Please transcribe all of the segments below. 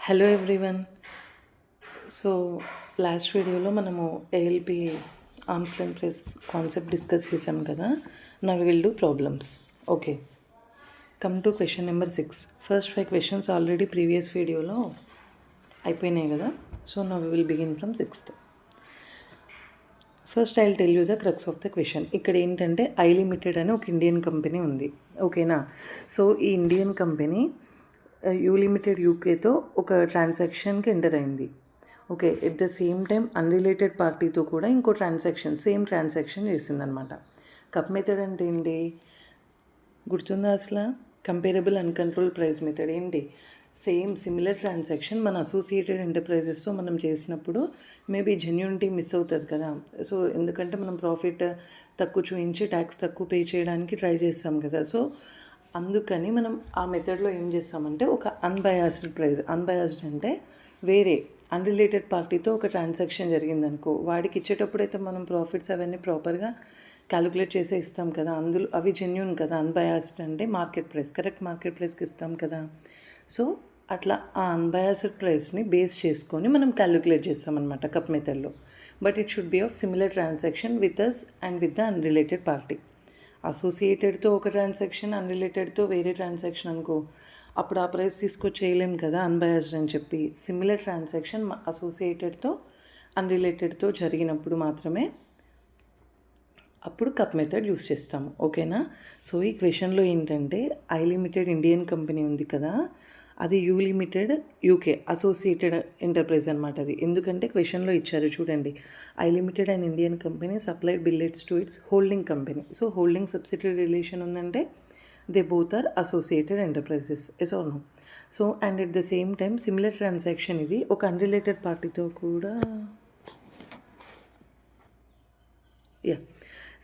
Hello everyone. So last వీడియోలో మనము ALP arms length press concept discuss చేసాం కదా. నా will do problems. Okay, come to question number 6. First 5 questions already previous వీడియోలో అయిపోయినాయి కదా. సో నా will begin from 6th. First I will tell you the crux of the question. ఇక్కడ ఏంటంటే I limited అని ఒక ఇండియన్ కంపెనీ ఉంది. ఓకేనా. సో ఈ ఇండియన్ కంపెనీ యూ లిమిటెడ్ యూకేతో ఒక ట్రాన్సాక్షన్కి ఎంటర్ అయింది. Okay, at the same time unrelated పార్టీతో కూడా ఇంకో సేమ్ ట్రాన్సాక్షన్ చేసిందనమాట. కప్ మెథడ్ అంటే ఏంటి గుర్తుందా అసలు? కంపేరబుల్ అన్కంట్రోల్ ప్రైస్ మెథడ్ ఏంటి? సేమ్ సిమిలర్ ట్రాన్సాక్షన్ మన అసోసియేటెడ్ ఎంటర్ప్రైజెస్తో మనం చేసినప్పుడు మేబీ జెన్యూనిటీ మిస్ అవుతుంది కదా. సో ఎందుకంటే మనం ప్రాఫిట్ తక్కువ చూపించి ట్యాక్స్ తక్కువ పే చేయడానికి ట్రై చేస్తాం కదా. సో అందుకని మనం ఆ మెథడ్లో ఏం చేస్తామంటే ఒక అన్బయాస్డ్ అంటే వేరే అన్రిలేటెడ్ పార్టీతో ఒక ట్రాన్సాక్షన్ జరిగిందనుకో, వాడికి ఇచ్చేటప్పుడైతే మనం ప్రాఫిట్స్ అవన్నీ ప్రాపర్గా క్యాలిక్యులేట్ చేసే ఇస్తాం కదా. అందులో అవి జెన్యూన్ కదా. అన్బయాస్డ్ అంటే కరెక్ట్ మార్కెట్ ప్రైస్కి ఇస్తాం కదా. సో అట్లా ఆ అన్బయాస్డ్ ప్రైస్ని బేస్ చేసుకొని మనం క్యాలిక్యులేట్ చేస్తామన్నమాట కప్ మెథడ్లో. But it should be of similar transaction with us and with the unrelated party. అసోసియేటెడ్తో ఒక ట్రాన్సాక్షన్, అన్రిలేటెడ్తో వేరే ట్రాన్సాక్షన్ అనుకో, అప్పుడు ఆ ప్రైస్ తీసుకొచ్చి చేయలేం కదా అన్బయాస్డ్ అని చెప్పి. సిమిలర్ ట్రాన్సాక్షన్ అసోసియేటెడ్తో అన్రిలేటెడ్తో జరిగినప్పుడు మాత్రమే అప్పుడు కప్ మెథడ్ యూస్ చేస్తాము. ఓకేనా. సో ఈ క్వశ్చన్లో ఏంటంటే ఐ లిమిటెడ్ ఇండియన్ కంపెనీ ఉంది కదా, అది U limited UK associated enterprise అనమాట. అది ఎందుకంటే క్వశ్చన్లో ఇచ్చారు చూడండి. I limited and Indian company supplied billets to its holding company. So holding subsidiary relation ఉందంటే they both are associated enterprises. Yes or no? So and at the same time similar transaction ఇది ఒక unrelated పార్టీతో కూడా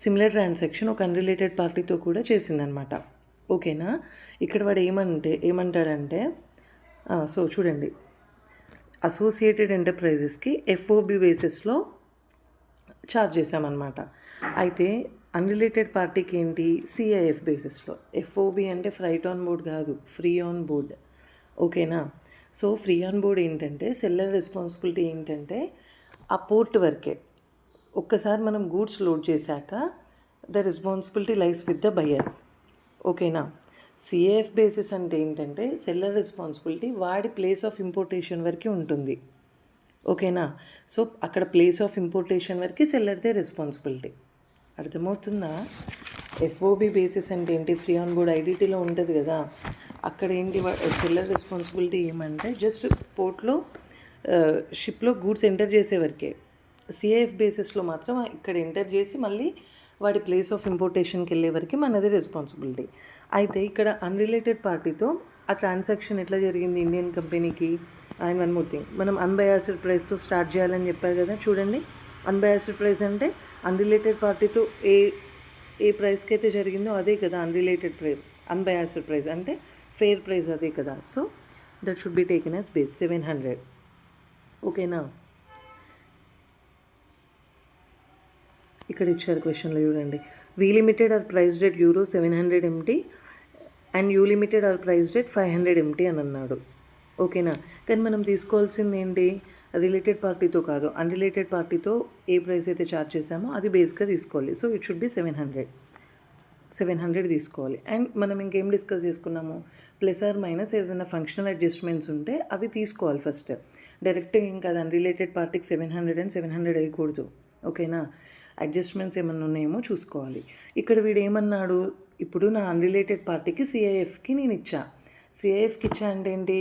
similar transaction ఒక unrelated పార్టీతో కూడా చేసిందనమాట. ఓకేనా. ఇక్కడ వాడు ఏమంటాడంటే సో చూడండి, అసోసియేటెడ్ ఎంటర్ప్రైజెస్కి ఎఫ్ఓబి బేసిస్లో ఛార్జ్ చేసామన్నమాట. అయితే అన్రిలేటెడ్ పార్టీకి ఏంటి సిఐఎఫ్ బేసిస్లో. ఎఫ్ఓబి అంటే ఫ్రైట్ ఆన్ బోర్డ్ కాదు, ఫ్రీ ఆన్ బోర్డ్. ఓకేనా. సో ఫ్రీ ఆన్ బోర్డ్ ఏంటంటే సెల్లర్ రెస్పాన్సిబిలిటీ ఏంటంటే ఆ పోర్ట్ వరకే. ఒక్కసారి మనం గూడ్స్ లోడ్ చేశాక the responsibility lies with the buyer. ఓకేనా. సిఏఎఫ్ బేసిస్ అంటే ఏంటంటే సెల్లర్ రెస్పాన్సిబిలిటీ వాడి ప్లేస్ ఆఫ్ ఇంపోర్టేషన్ వరకు ఉంటుంది. ఓకేనా. సో అక్కడ ప్లేస్ ఆఫ్ ఇంపోర్టేషన్ వరకు సెల్లర్దే రెస్పాన్సిబిలిటీ. అర్థమవుతుందా? ఎఫ్ఓబి బేసిస్ అంటే ఏంటి? ఫ్రీ ఆన్ బోర్డ్ ఐడిటీలో ఉంటుంది కదా. అక్కడ ఏంటి సెల్లర్ రెస్పాన్సిబిలిటీ ఏమంటే జస్ట్ పోర్ట్లో షిప్లో గూడ్స్ ఎంటర్ చేసే వరకే. సిఏఎఫ్ బేసిస్లో మాత్రం ఇక్కడ ఎంటర్ చేసి మళ్ళీ వాడి ప్లేస్ ఆఫ్ ఇంపోర్టేషన్కి వెళ్ళే వరకు మనది రెస్పాన్సిబిలిటీ. అయితే ఇక్కడ అన్రిలేటెడ్ పార్టీతో ఆ ట్రాన్సాక్షన్ ఎట్లా జరిగింది ఇండియన్ కంపెనీకి. అండ్ వన్ మోర్ థింగ్, మనం అన్బయాస్డ్ ప్రైస్తో స్టార్ట్ చేయాలని చెప్పారు కదా. చూడండి, అన్బయాస్డ్ ప్రైస్ అంటే అన్రిలేటెడ్ పార్టీతో ఏ ప్రైస్కి అయితే జరిగిందో అదే కదా అన్రిలేటెడ్ ప్రైస్. అన్బయాస్డ్ ప్రైస్ అంటే ఫెయిర్ ప్రైస్ అదే కదా. So that should be taken as base 700. ఓకేనా. ఇక్కడ ఇచ్చారు క్వశ్చన్లో చూడండి. V Limited are price rate euro 700 MT and U Limited are price rate 500 MT అని అన్నాడు. ఓకేనా. కానీ మనం తీసుకోవాల్సింది ఏంటి? రిలేటెడ్ పార్టీతో కాదు, అన్రిలేటెడ్ పార్టీతో ఏ ప్రైస్ అయితే ఛార్జ్ చేసామో అది బేస్గా తీసుకోవాలి. సో ఇట్ షుడ్ బి 700 తీసుకోవాలి. అండ్ మనం ఇంకేం డిస్కస్ చేసుకున్నాము, ప్లస్ ఆర్ మైనస్ ఏదైనా ఫంక్షనల్ అడ్జస్ట్మెంట్స్ ఉంటే అవి తీసుకోవాలి ఫస్ట్. డైరెక్ట్గా ఇంకా అది అన్రిలేటెడ్ పార్టీకి 700 అండ్ 700 వేయకూడదు. ఓకేనా. అడ్జస్ట్మెంట్స్ ఏమన్నా ఉన్నాయేమో చూసుకోవాలి. ఇక్కడ వీడు ఏమన్నాడు, ఇప్పుడు నా అన్రిలేటెడ్ పార్టీకి సిఐఎఫ్కి నేను ఇచ్చా. సిఐఎఫ్కి ఇచ్చా అంటే ఏంటి,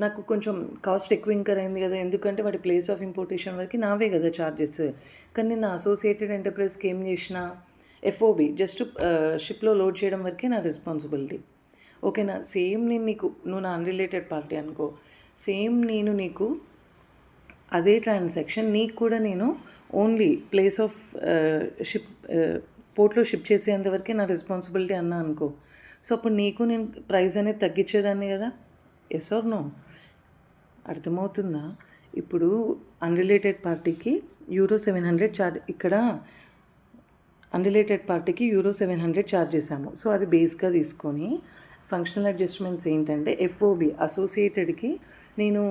నాకు కొంచెం కాస్ట్ ఎక్కువ ఇంకర్ అయింది కదా, ఎందుకంటే వాడి ప్లేస్ ఆఫ్ ఇంపోర్టేషన్ వరకు నావే కదా ఛార్జెస్. కానీ నేను నా అసోసియేటెడ్ ఎంటర్ప్రైజ్కి ఏం చేసిన, ఎఫ్ఓబి జస్ట్ షిప్లో లోడ్ చేయడం వరకే నా రెస్పాన్సిబిలిటీ. ఓకేనా. సేమ్ నువ్వు నా అన్రిలేటెడ్ పార్టీ అనుకో, సేమ్ నేను నీకు అదే ట్రాన్సాక్షన్ నీకు కూడా నేను ఓన్లీ ప్లేస్ ఆఫ్ పోర్ట్లో షిప్ చేసేంతవరకే నా రెస్పాన్సిబిలిటీ అన్నా అనుకో. సో అప్పుడు నీకు నేను ప్రైస్ అనేది తగ్గించేదాన్ని కదా. Yes or no? అర్థమవుతుందా? ఇప్పుడు అన్రిలేటెడ్ పార్టీకి euro 700 ఛార్జ్, ఇక్కడ అన్రిలేటెడ్ పార్టీకి euro 700 ఛార్జ్ చేశాము. సో అది బేస్గా తీసుకొని ఫంక్షనల్ అడ్జస్ట్మెంట్స్ ఏంటంటే ఎఫ్ఓబి అసోసియేటెడ్కి నేను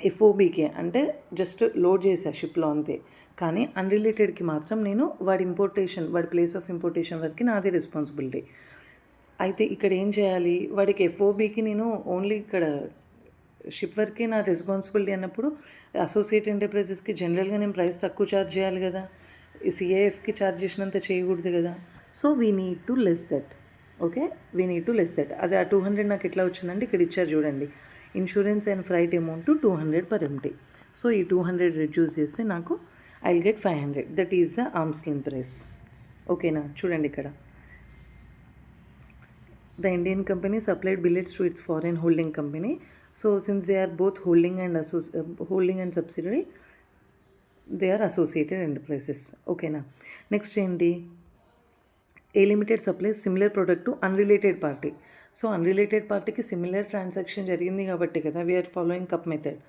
ఎఫ్ఓబీకే అంటే జస్ట్ లోడ్ చేసా షిప్లో అంతే. కానీ అన్రిలేటెడ్కి మాత్రం నేను వాడి ప్లేస్ ఆఫ్ ఇంపోర్టేషన్ వరకు నాది రెస్పాన్సిబిలిటీ. అయితే ఇక్కడ ఏం చేయాలి, వాడికి ఎఫ్ఓబీకి నేను ఓన్లీ ఇక్కడ షిప్ వరకే నా రెస్పాన్సిబిలిటీ అన్నప్పుడు అసోసియేట్ ఎంటర్ప్రైజెస్కి జనరల్గా నేను ప్రైస్ తక్కువ ఛార్జ్ చేయాలి కదా, ఈ సిఐఎఫ్కి ఛార్జ్ చేసినంత చేయకూడదు కదా. So we need to less that. Okay, we need to less that. అది ఆ 200 నాకు ఎట్లా వచ్చిందంటే ఇక్కడ ఇచ్చారు చూడండి, insurance and freight amount 200 per MT. So ఈ 200 రిడ్యూస్ చేస్తే నాకు I will get 500. That is the arm's length price. ఓకేనా, చూడండి ఇక్కడ the Indian company supplied billets to its foreign holding company. So since they are both holding and subsidiary, they are associated enterprises. Okay na. Next ఏంటి, A Limited supplies similar product to unrelated party. So unrelated పార్టీకి similar transaction జరిగింది కాబట్టి కదా we are following CUP method.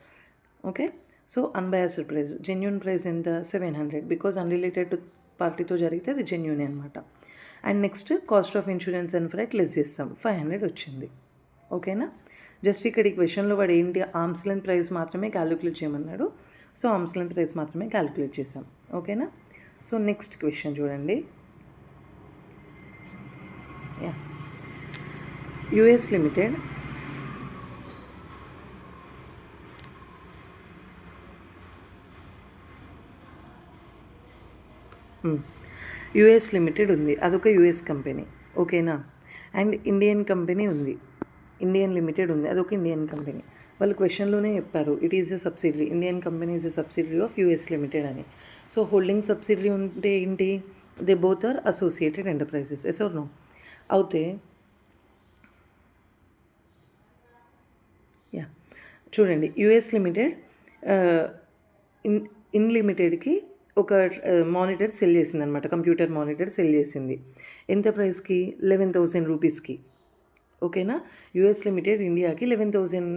Okay, so unbiased price, genuine price ఎంత 700, because unrelated పార్టీతో జరిగితే అది genuine అనమాట. And next cost of insurance and freight less చేస్తాం, 500 వచ్చింది. ఓకేనా, జస్ట్ ఇక్కడ ఈ క్వశ్చన్లో వాడు ఏంటి ఆర్మ్స్ లెంత్ ప్రైస్ మాత్రమే క్యాలిక్యులేట్ చేయమన్నాడు. సో ఆర్మ్స్ లెంత్ ప్రైస్ మాత్రమే క్యాలిక్యులేట్ చేసాం. ఓకేనా, సో నెక్స్ట్ క్వశ్చన్ చూడండి. యుఎస్ లిమిటెడ్ యుఎస్ లిమిటెడ్ ఉంది, అదొక యుఎస్ కంపెనీ. ఓకేనా, అండ్ ఇండియన్ కంపెనీ ఉంది, ఇండియన్ లిమిటెడ్ ఉంది, అదొక ఇండియన్ కంపెనీ. వాళ్ళు క్వశ్చన్లోనే చెప్పారు it is a subsidiary, Indian company is a subsidiary of US limited అని. సో హోల్డింగ్ సబ్సిడరీ ఉంటే ఏంటి, they both are associated enterprises. Yes or no? అయితే చూడండి, యుఎస్ లిమిటెడ్ ఇన్ లిమిటెడ్కి ఒక మానిటర్ సెల్ చేసింది అనమాట, కంప్యూటర్ మానిటర్ సెల్ చేసింది. ఎంత ప్రైస్కి, 11,000 రూపీస్కి. ఓకేనా, యుఎస్ లిమిటెడ్ ఇండియాకి 11,000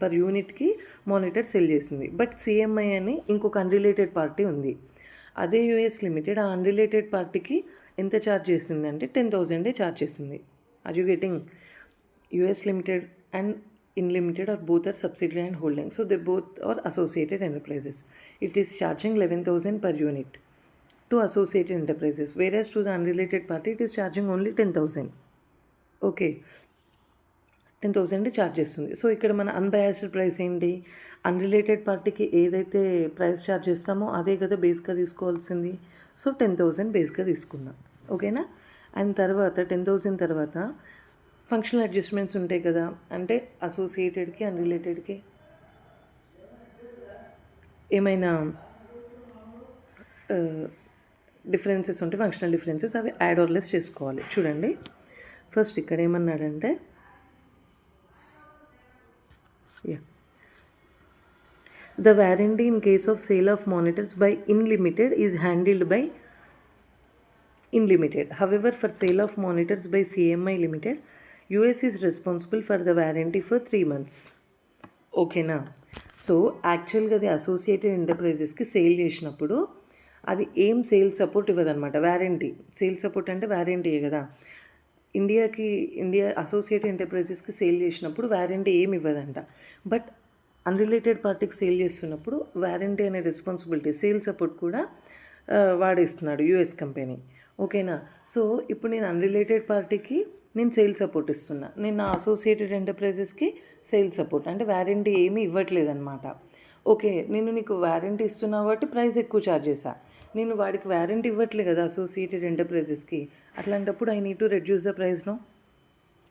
పర్ యూనిట్కి మానిటర్ సెల్ చేసింది. బట్ సిఎంఐ అని ఇంకొక అన్రిలేటెడ్ పార్టీ ఉంది. అదే యుఎస్ లిమిటెడ్ ఆ అన్రిలేటెడ్ పార్టీకి ఎంత ఛార్జ్ చేసింది అంటే 10,000 ఛార్జ్ చేసింది. Are you getting? US limited and in limited or both are subsidiary and holding, so they both are associated enterprises. It is charging 11,000 per unit to associated enterprises, whereas to the unrelated party it is charging only 10,000. okay, 10,000 charge చేస్తుంది. So ఇక్కడ మన unbiased price ఏంటి, unrelated పార్టీకి ఏదైతే price charge చేస్తామో అదే కదా బేస్గా తీసుకోవాల్సింది. సో 10,000 బేస్గా తీసుకున్నాం. ఓకేనా, అండ్ తర్వాత 10,000 తర్వాత ఫంక్షనల్ అడ్జస్ట్మెంట్స్ ఉంటాయి కదా, అంటే అసోసియేటెడ్కి అన్రిలేటెడ్కి ఏమైనా డిఫరెన్సెస్ ఉంటే ఫంక్షనల్ డిఫరెన్సెస్ అవి యాడ్ ఆర్ లెస్ చేసుకోవాలి. చూడండి, ఫస్ట్ ఇక్కడ ఏమన్నాడంటే the warranty in case of sale of monitors by in limited is handled by in limited. However for sale of monitors by CMI limited US is responsible for the warranty for 3 months. ఓకేనా, so యాక్చువల్గా అది associated ఎంటర్ప్రైజెస్కి sale చేసినప్పుడు అది ఏం sale support ఇవ్వదన్నమాట, warranty. Sale support అంటే వ్యారంటీయే కదా. ఇండియా అసోసియేటెడ్ ఎంటర్ప్రైజెస్కి సేల్ చేసినప్పుడు వ్యారంటీ ఏమి ఇవ్వదంట. బట్ అన్రిలేటెడ్ పార్టీకి సేల్ చేస్తున్నప్పుడు వ్యారంటీ అనే రెస్పాన్సిబిలిటీ, సేల్ సపోర్ట్ కూడా వాడిస్తున్నాడు యుఎస్ కంపెనీ. ఓకేనా, సో ఇప్పుడు నేను అన్రిలేటెడ్ పార్టీకి నేను సేల్ సపోర్ట్ ఇస్తున్నా, నేను నా అసోసియేటెడ్ ఎంటర్ప్రైజెస్కి సేల్ సపోర్ట్ అంటే వ్యారంటీ ఏమీ ఇవ్వట్లేదన్నమాట. ఓకే, నేను నీకు వ్యారంటీ ఇస్తున్నా కాబట్టి ప్రైస్ ఎక్కువ ఛార్జ్ చేశా, నేను వాడికి వ్యారంటీ ఇవ్వట్లే కదా అసోసియేటెడ్ ఎంటర్ప్రైజెస్కి. అట్లాంటప్పుడు I need to reduce the ప్రైస్ను,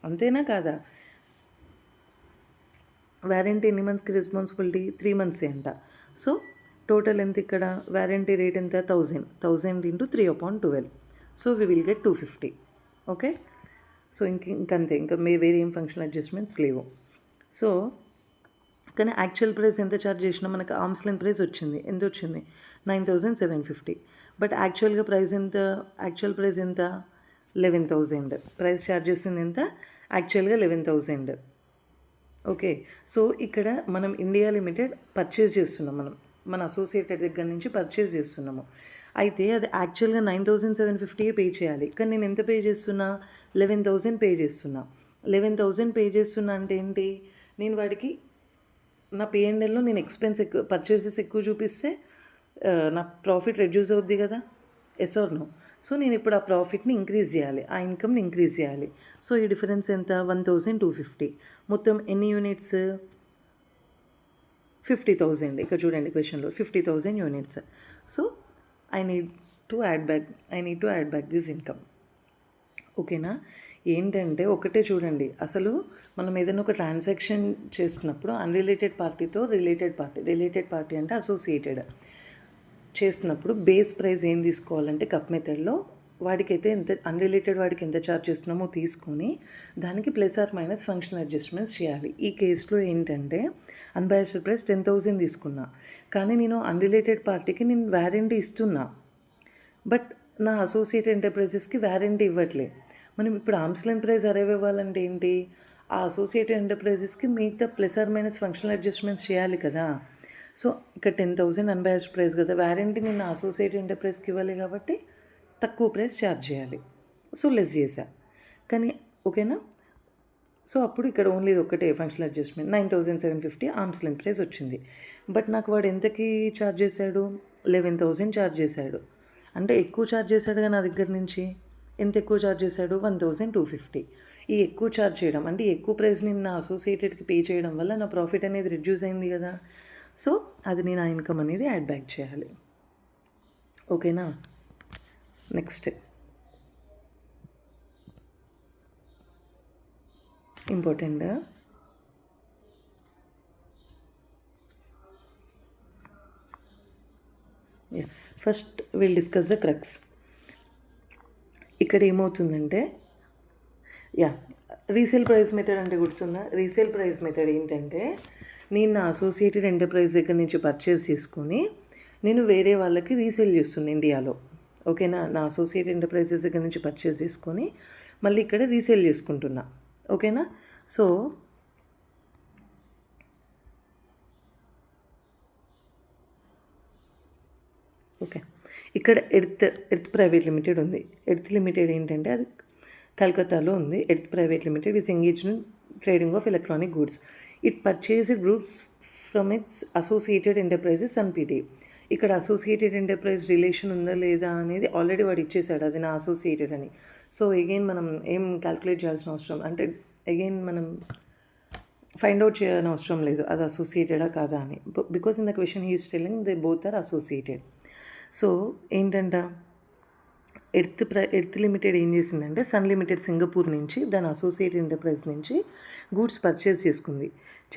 అంతేనా కాదా? వ్యారంటీ ఎన్ని మంత్స్కి రెస్పాన్సిబిలిటీ, 3 months అంట. సో టోటల్ ఎంత ఇక్కడ, వ్యారంటీ రేట్ ఎంత, 1000 into 3/12. So we will get 250. Okay, so ఇంకంతే, ఇంకా వేరే ఏం ఫంక్షన్ అడ్జస్ట్మెంట్స్ లేవు. సో కానీ యాక్చువల్ ప్రైస్ ఎంత ఛార్జ్ చేసినా మనకు ఆర్మ్స్ లెంత్ ప్రైస్ వచ్చింది, ఎంత వచ్చింది, 9,750. బట్ యాక్చువల్ ప్రైస్ ఎంత, 11,000. ప్రైస్ ఛార్జ్ చేసింది ఎంత, యాక్చువల్గా 11,000. ఓకే, సో ఇక్కడ మనం ఇండియా లిమిటెడ్ పర్చేజ్ చేస్తున్నాం, మన అసోసియేటెడ్ దగ్గర నుంచి పర్చేజ్ చేస్తున్నాము. అయితే అది యాక్చువల్గా 9,750 పే చేయాలి, కానీ నేను ఎంత పే చేస్తున్నా, 11,000 పే చేస్తున్నా. 11,000 పే చేస్తున్నా అంటే ఏంటి, నేను వాడికి నా P&Lలో నేను ఎక్స్‌పెన్స్ ఎక్కువ, పర్చేసెస్ ఎక్కువ చూపిస్తే నా ప్రాఫిట్ రెడ్యూస్ అవుద్ది కదా! Yes or no? సో నేను ఇప్పుడు ఆ ప్రాఫిట్‌ని ఇంక్రీజ్ చేయాలి, ఆ ఇన్కమ్‌ని ఇంక్రీజ్ చేయాలి. సో ఈ డిఫరెన్స్ ఎంత? 1250. మొత్తం ఎన్ని యూనిట్స్? 50,000. ఇక్కడ చూడండి క్వెషన్‌లో 50,000 units. So I need to add back this income. ఓకేనా? ఏంటంటే ఒకటే చూడండి, అసలు మనం ఏదైనా ఒక ట్రాన్సాక్షన్ చేస్తున్నప్పుడు అన్‌రిలేటెడ్ పార్టీతో రిలేటెడ్ పార్టీ అంటే అసోసియేటెడ్ చేస్తున్నప్పుడు బేస్ ప్రైస్ ఏం తీసుకోవాలంటే కప్ మెథడ్లో వాడికైతే ఎంత, అన్‌రిలేటెడ్ వాడికి ఎంత ఛార్జ్ చేస్తున్నామో తీసుకొని దానికి plus or minus functional adjustments చేయాలి. ఈ కేసులో ఏంటంటే అన్బయాస్డ్ ప్రైస్ 10,000 తీసుకున్నా, కానీ నేను అన్‌రిలేటెడ్ పార్టీకి నేను వారంటీ ఇస్తున్నా, బట్ నా అసోసియేట్ ఎంటర్ప్రైజెస్కి వారంటీ ఇవ్వట్లే. మనం ఇప్పుడు ఆర్మ్స్ లెంత్ ప్రైస్ అరైవ్ అవ్వాలంటే ఏంటి? ఆ అసోసియేటెడ్ ఎంటర్ప్రైజెస్కి మిగతా plus or minus functional adjustments చేయాలి కదా! సో ఇక్కడ 10,000 అన్బయాస్డ్ ప్రైస్ కదా, వారంటీ నేను అసోసియేటెడ్ ఎంటర్ప్రైజ్కి ఇవ్వాలి కాబట్టి తక్కువ ప్రైస్ ఛార్జ్ చేయాలి. సో లెస్ చేశా, కానీ ఓకేనా? సో అప్పుడు ఇక్కడ ఓన్లీ ఇది ఒక్కటే functional adjustment 9,750 arm's length price వచ్చింది. బట్ నాకు వాడు ఎంతకి ఛార్జ్ చేశాడు? 11,000 ఛార్జ్ చేశాడు. అంటే ఎక్కువ ఛార్జ్ చేశాడు కదా నా దగ్గర నుంచి. ఎంత ఎక్కువ ఛార్జ్ చేశాడు? 1,250. ఈ ఎక్కువ ఛార్జ్ చేయడం అంటే ఎక్కువ ప్రైస్ని నా అసోసియేటెడ్కి పే చేయడం వల్ల నా ప్రాఫిట్ అనేది రిడ్యూస్ అయింది కదా. సో అది నేను ఆ ఇన్కమ్ అనేది యాడ్ బ్యాక్ చేయాలి. ఓకేనా? Next important, first will discuss the crux. ఇక్కడ ఏమవుతుందంటే రీసేల్ ప్రైస్ మెథడ్ అంటే గుర్తుందా? రీసేల్ ప్రైస్ మెథడ్ ఏంటంటే నేను నా అసోసియేటెడ్ ఎంటర్ప్రైజ్ దగ్గర నుంచి పర్చేస్ చేసుకొని నేను వేరే వాళ్ళకి రీసేల్ చేస్తున్నా ఇండియాలో. ఓకేనా? నా అసోసియేటెడ్ ఎంటర్ప్రైజెస్ దగ్గర నుంచి పర్చేస్ చేసుకొని మళ్ళీ ఇక్కడ రీసేల్ చేసుకుంటున్నా. ఓకేనా? సో ఓకే, ఇక్కడ ఎర్త్ ప్రైవేట్ లిమిటెడ్ ఉంది. ఎర్త్ లిమిటెడ్ ఏంటంటే అది కలకత్తాలో ఉంది. Earth private limited is engaged in trading of electronic goods. It purchased goods from its associated enterprises Sun PT. ఇక్కడ అసోసియేటెడ్ ఎంటర్ప్రైజ్ రిలేషన్ ఉందా లేదా అనేది ఆల్రెడీ వాడు ఇచ్చేసాడు, అది నా అసోసియేటెడ్ అని. సో అగైన్ మనం ఏం క్యాల్కులేట్ చేయాల్సిన అవసరం, అంటే అగైన్ మనం ఫైండ్ అవుట్ చేయాల్సిన అవసరం లేదు అది అసోసియేటెడా కాదా అని. Because in the question he is telling they both are associated. So ఏంటంట, ఎర్త్ లిమిటెడ్ ఏం చేసిందంటే సన్ లిమిటెడ్ సింగపూర్ నుంచి దాని అసోసియేటెడ్ ఎంటర్ప్రైజ్ నుంచి గూడ్స్ పర్చేస్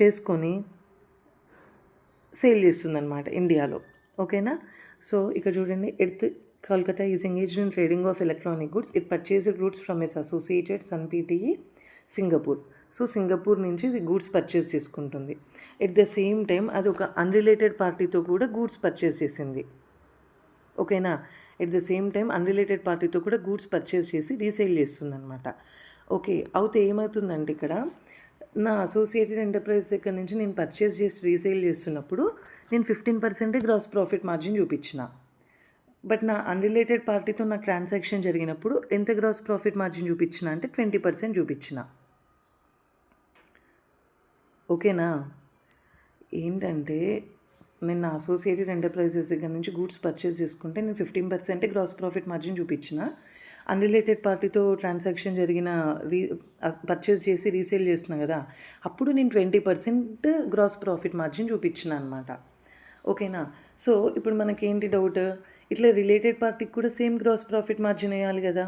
చేసుకొని సేల్ చేస్తుందన్నమాట ఇండియాలో. ఓకేనా? సో ఇక్కడ చూడండి, Earth Calcutta is engaged in trading of electronic goods. It purchased goods from its associated Sun PTE Singapore. So Singapore నుంచి ఇది గూడ్స్ పర్చేస్ చేసుకుంటుంది. ఎట్ ద సేమ్ టైం అది ఒక అన్రిలేటెడ్ పార్టీతో కూడా గూడ్స్ పర్చేస్ చేసింది. ఓకేనా? At the same time unrelated పార్టీతో కూడా గూడ్స్ పర్చేస్ చేసి రీసేల్ చేస్తుందన్నమాట. ఓకే, అయితే ఏమవుతుందంటే ఇక్కడ నా అసోసియేటెడ్ ఎంటర్ప్రైజ్ దగ్గర నుంచి నేను పర్చేస్ చేసి రీసేల్ చేస్తున్నప్పుడు నేను 15% గ్రాస్ ప్రాఫిట్ మార్జిన్ చూపించిన. బట్ నా అన్రిలేటెడ్ పార్టీతో నాకు ట్రాన్సాక్షన్ జరిగినప్పుడు ఎంత గ్రాస్ ప్రాఫిట్ మార్జిన్ చూపించిన అంటే 20% చూపించిన. ఓకేనా? ఏంటంటే నేను నా అసోసియేటెడ్ ఎంటర్ప్రైజెస్ దగ్గర నుంచి గూడ్స్ పర్చేస్ చేసుకుంటే నేను 15% గ్రాస్ ప్రాఫిట్ మార్జిన్ చూపించిన. అన్రిలేటెడ్ పార్టీతో ట్రాన్సాక్షన్ జరిగిన పర్చేస్ చేసి రీసేల్ చేస్తున్నా కదా, అప్పుడు నేను 20% గ్రాస్ ప్రాఫిట్ మార్జిన్ చూపించిన అనమాట. ఓకేనా? సో ఇప్పుడు మనకేంటి డౌట్, ఇట్లా రిలేటెడ్ పార్టీకి కూడా సేమ్ గ్రాస్ ప్రాఫిట్ మార్జిన్ వేయాలి కదా.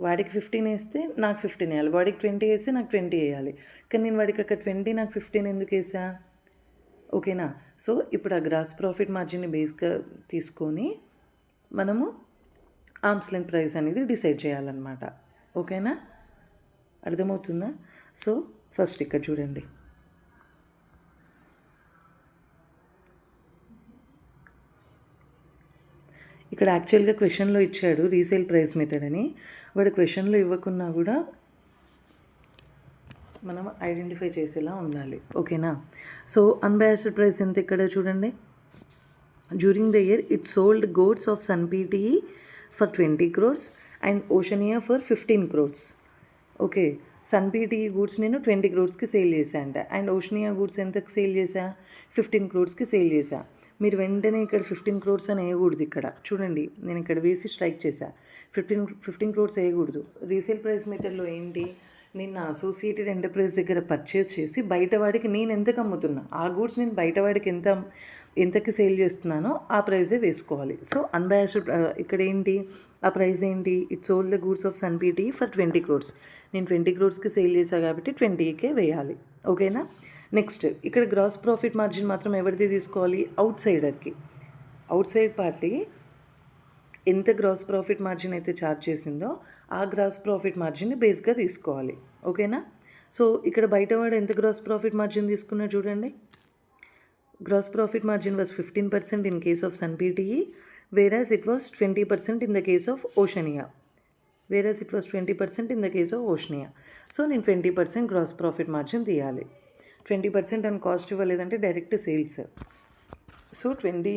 వాడికి 15 వేస్తే నాకు 15 వేయాలి, వాడికి 20 వేస్తే నాకు 20 వేయాలి. కానీ నేను వాడికి అక్కడ 20 నాకు 15 ఎందుకు వేసా? ఓకేనా? సో ఇప్పుడు ఆ గ్రాస్ ప్రాఫిట్ మార్జిన్ని బేస్గా తీసుకొని మనము ఆర్మ్స్ లెంత్ ప్రైస్ అనేది డిసైడ్ చేయాలన్నమాట. ఓకేనా? అర్థమవుతుందా? సో ఫస్ట్ ఇక్కడ చూడండి, ఇక్కడ యాక్చువల్గా క్వశ్చన్లో ఇచ్చాడు రీసేల్ ప్రైస్ మెథడ్ అని. వాడు క్వశ్చన్లో ఇవ్వకున్నా కూడా మనం ఐడెంటిఫై చేసేలా ఉండాలి. ఓకేనా? సో అన్బయాస్డ్ ప్రైస్ ఎంత ఇక్కడ చూడండి. During the year it sold goods of Sun PTE for 20 crores and Oceania for 15 crores. Okay, Sun PT goods నేను 20 crores సేల్ చేశా అంట. అండ్ ఓషనియా గూడ్స్ ఎంతకు సేల్ చేశా? 15 crores సేల్ చేశా. మీరు వెంటనే ఇక్కడ 15 crores అని వేయకూడదు. ఇక్కడ చూడండి, నేను ఇక్కడ వేసి స్ట్రైక్ చేశా. 15 crores వేయకూడదు. రీసేల్ ప్రైస్ మెథడ్లో ఏంటి, నేను నా అసోసియేటెడ్ ఎంటర్ప్రైజ్ దగ్గర పర్చేస్ చేసి బయటవాడికి నేను ఎంతకు అమ్ముతున్నా, ఆ గూడ్స్ నేను బయటవాడికి ఎంతకి సేల్ చేస్తున్నానో ఆ ప్రైజే వేసుకోవాలి. సో అన్బయాస్డ్ ఇక్కడ ఏంటి, ఆ ప్రైస్ ఏంటి, it's all the goods of Sun PT for 20 crores. నేను 20 crores సేల్ చేశాను కాబట్టి 20K వేయాలి. ఓకేనా. నెక్స్ట్ ఇక్కడ గ్రాస్ ప్రాఫిట్ మార్జిన్ మాత్రం ఎవరిది తీసుకోవాలి? అవుట్ సైడర్కి. అవుట్ సైడ్ పార్టీ ఎంత గ్రాస్ ప్రాఫిట్ మార్జిన్ అయితే ఛార్జ్ చేసిందో ఆ గ్రాస్ ప్రాఫిట్ మార్జిన్ని బేస్గా తీసుకోవాలి. ఓకేనా. సో ఇక్కడ బయటవాడు ఎంత గ్రాస్ ప్రాఫిట్ మార్జిన్ తీసుకున్నా చూడండి. Gross profit margin was 15% in case of SunPTE, whereas it was 20% in the case of Oceania. So నేను 20% గ్రాస్ ప్రాఫిట్ మార్జిన్ తీయాలి. 20% అని కాస్ట్ ఇవ్వలేదంటే direct sales. So 20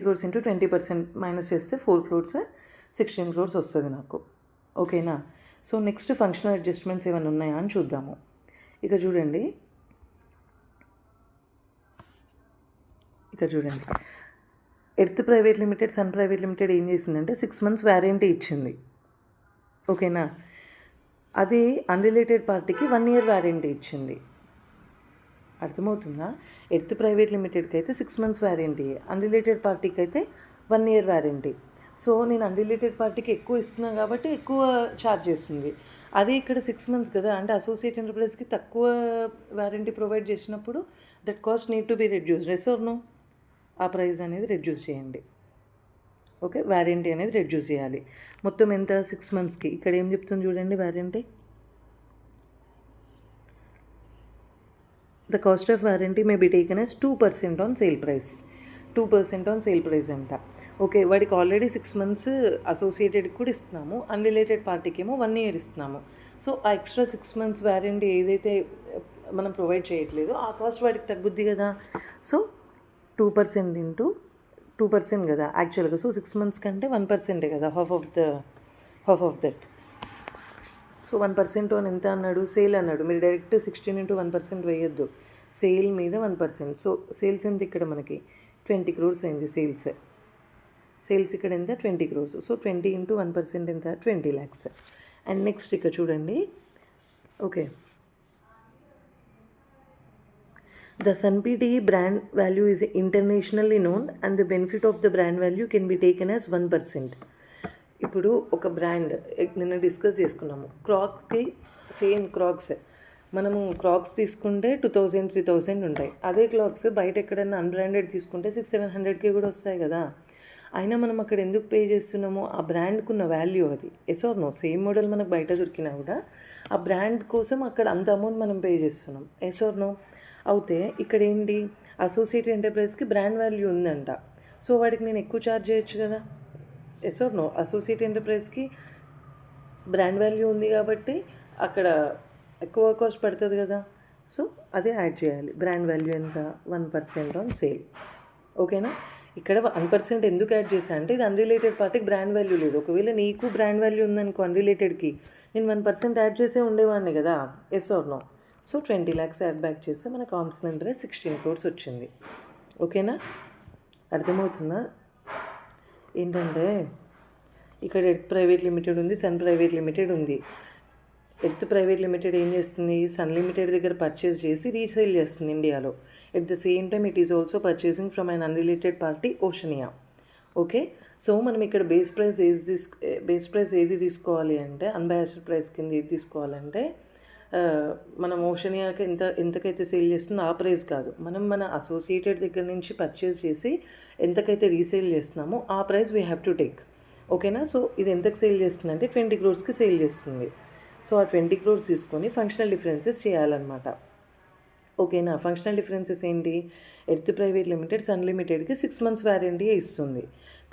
crores into 20% minus చేస్తే 4 crores 16 crores వస్తుంది నాకు. ఓకేనా. సో నెక్స్ట్ ఫంక్షనల్ అడ్జస్ట్మెంట్స్ ఏమైనా ఉన్నాయా అని చూద్దాము. ఇక చూడండి, Earth private limited, Sun private limited ఏం చేసిందంటే 6 months వారంటీ ఇచ్చింది. ఓకేనా. అదే అన్రిలేటెడ్ పార్టీకి 1 year వారంటీ ఇచ్చింది. అర్థమవుతుందా? ఎర్త్ ప్రైవేట్ లిమిటెడ్కి అయితే 6 months వారంటీ, అన్రిలేటెడ్ పార్టీకి అయితే 1 year వారంటీ. సో నేను అన్రిలేటెడ్ పార్టీకి ఎక్కువ ఇస్తున్నాను కాబట్టి ఎక్కువ ఛార్జ్ చేస్తుంది. అదే ఇక్కడ 6 months కదా, అంటే అసోసియేట్ ఎంటర్ప్రైజ్కి తక్కువ వారంటీ ప్రొవైడ్ చేసినప్పుడు that cost need to be reduced. Yes or no? ఆ ప్రైస్ అనేది రెడ్యూస్ చేయండి. ఓకే, వారంటీ అనేది రెడ్యూస్ చేయాలి. మొత్తం ఎంత? 6 monthsకి. ఇక్కడ ఏం చెప్తుంది చూడండి warranty. The cost of warranty may be taken as 2% on sale price. 2% on sale price అంట. ఓకే, వాడికి ఆల్రెడీ 6 months అసోసియేటెడ్కి కూడా ఇస్తున్నాము, అన్రిలేటెడ్ పార్టీకి ఏమో 1 year ఇస్తున్నాము. సో ఆ ఎక్స్ట్రా 6 months వారంటీ ఏదైతే మనం ప్రొవైడ్ చేయట్లేదో ఆ కాస్ట్ వాడికి తగ్గుద్ది కదా. సో 2% ఇంటూ 2% కదా యాక్చువల్గా. సో 6 months కంటే 1% కదా, హాఫ్ ఆఫ్ దట్. సో 1% అని ఎంత అన్నాడు? సేల్ అన్నాడు. మీరు డైరెక్ట్ 16 into 1% వేయొద్దు, సేల్ మీద 1%. సో సేల్స్ ఎంత ఇక్కడ మనకి 20 crores అయింది. సేల్స్ ఇక్కడ ఎంత? 20 crores. సో 20 into 1% ఎంత? 20 lakhs. అండ్ నెక్స్ట్ ఇక్కడ చూడండి. Okay, the SunPTE brand value is internationally known and the benefit of the brand value can be taken as 1%. ఇప్పుడు ఒక బ్రాండ్ నిన్న డిస్కస్ చేసుకున్నాము. క్రాక్స్కి సేమ్ క్రాక్స్ మనము క్రాక్స్ తీసుకుంటే 2000-3000 ఉంటాయి. అదే క్లాక్స్ బయట ఎక్కడైనా అన్బ్రాండెడ్ తీసుకుంటే 600-700K కూడా వస్తాయి కదా. అయినా మనం అక్కడ ఎందుకు పే చేస్తున్నామో ఆ బ్రాండ్కి ఉన్న వాల్యూ అది. Yes or no? Same model మనకు బయట దొరికినా కూడా ఆ బ్రాండ్ కోసం అక్కడ అంత అమౌంట్ మనం పే చేస్తున్నాం. Yes or no? అయితే ఇక్కడ ఏంటి, అసోసియేట్ ఎంటర్ప్రైజ్కి బ్రాండ్ వాల్యూ ఉందంట. సో వాడికి నేను ఎక్కువ ఛార్జ్ చేయొచ్చు కదా. Yes or no? అసోసియేట్ ఎంటర్ప్రైజ్కి బ్రాండ్ వాల్యూ ఉంది కాబట్టి అక్కడ ఎక్కువ కాస్ట్ పడుతుంది కదా. సో అదే యాడ్ చేయాలి. బ్రాండ్ వాల్యూ ఎంత? 1% ఆన్ సేల్. ఓకేనా. ఇక్కడ 1% ఎందుకు యాడ్ చేశా అంటే ఇది అన్రిలేటెడ్ పార్టీకి బ్రాండ్ వాల్యూ లేదు. ఒకవేళ నీకు బ్రాండ్ వాల్యూ ఉందనుకో అన్రిలేటెడ్కి, నేను 1% యాడ్ చేసే ఉండేవాడిని కదా. Yes or no? So 20 lakhs add back చేస్తే మన కాన్సనల్ ప్రైస్ 16 crores వచ్చింది. ఓకేనా. అర్థమవుతుందా? ఏంటంటే ఇక్కడ ఎర్త్ ప్రైవేట్ లిమిటెడ్ ఉంది, సన్ ప్రైవేట్ లిమిటెడ్ ఉంది. ఎర్త్ ప్రైవేట్ లిమిటెడ్ ఏం చేస్తుంది? సన్ లిమిటెడ్ దగ్గర పర్చేస్ చేసి రీసేల్ చేస్తుంది ఇండియాలో. At the same time it is also purchasing from an unrelated party Oceania. Okay. So మనం ఇక్కడ బేస్ ప్రైస్ ఏది తీసుకోవాలి అంటే, అన్బయాస్డ్ ప్రైస్ కింద ఏది తీసుకోవాలంటే, మనం ఓషనియాకి ఎంతకైతే సేల్ చేస్తుందో ఆ ప్రైస్ కాదు, మనం మన అసోసియేటెడ్ దగ్గర నుంచి పర్చేస్ చేసి ఎంతకైతే రీసేల్ చేస్తున్నామో ఆ price we have to take. ఓకేనా. సో ఇది ఎంతకు సేల్ చేస్తుందంటే 20 crores సేల్ చేస్తుంది. సో ఆ 20 crores తీసుకొని ఫంక్షనల్ డిఫరెన్సెస్ చేయాలన్నమాట. ఓకేనా. ఫంక్షనల్ డిఫరెన్సెస్ ఏంటి? ఎర్త్ ప్రైవేట్ లిమిటెడ్ సన్ లిమిటెడ్కి 6 months వారంటీ ఇస్తుంది,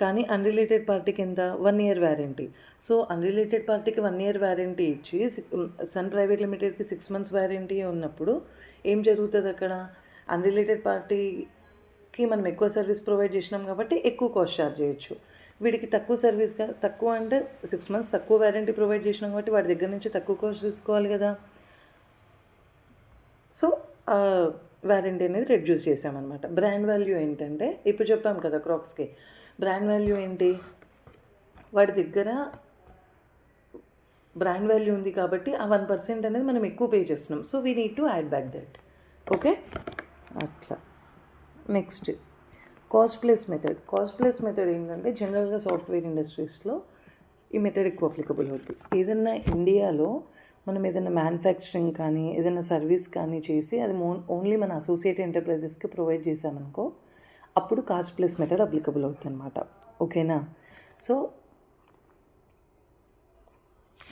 కానీ అన్రిలేటెడ్ పార్టీకి ఎంత? 1 year వారంటీ. సో అన్రిలేటెడ్ పార్టీకి 1 year వారంటీ ఇచ్చి సన్ ప్రైవేట్ లిమిటెడ్కి 6 months వారంటీ ఉన్నప్పుడు ఏం జరుగుతుంది అక్కడ? అన్రిలేటెడ్ పార్టీకి మనం ఎక్కువ సర్వీస్ ప్రొవైడ్ చేసినాం కాబట్టి ఎక్కువ కాస్ట్ ఛార్జ్ చేయొచ్చు, వీడికి తక్కువ సర్వీస్గా, తక్కువ అంటే 6 months తక్కువ వ్యారంటీ ప్రొవైడ్ చేసినాం కాబట్టి వాడి దగ్గర నుంచి తక్కువ కాస్ట్ తీసుకోవాలి కదా. సో వ్యారంటీ అనేది రెడ్యూస్ చేసామన్నమాట. బ్రాండ్ వాల్యూ ఏంటంటే ఇప్పుడు చెప్పాం కదా క్రాక్స్కి బ్రాండ్ వాల్యూ ఏంటి, వాడి దగ్గర బ్రాండ్ వాల్యూ ఉంది కాబట్టి ఆ 1% అనేది మనం ఎక్కువ పే చేస్తున్నాం. So we need to add back that. Okay, అట్లా. Next cost plus method. Cost plus method ఏంటంటే జనరల్గా సాఫ్ట్వేర్ ఇండస్ట్రీస్లో ఈ మెథడ్ ఎక్కువ అప్లికబుల్ అవుతుంది. ఏదన్నా ఇండియాలో మనం ఏదైనా మ్యానుఫ్యాక్చరింగ్ కానీ ఏదైనా సర్వీస్ కానీ చేసి అది ఓన్లీ మన అసోసియేట్ ఎంటర్ప్రైజెస్కి ప్రొవైడ్ చేసామనుకో అప్పుడు కాస్ట్ ప్లస్ మెథడ్ అప్లికబుల్ అవుతుంది అనమాట. ఓకేనా. సో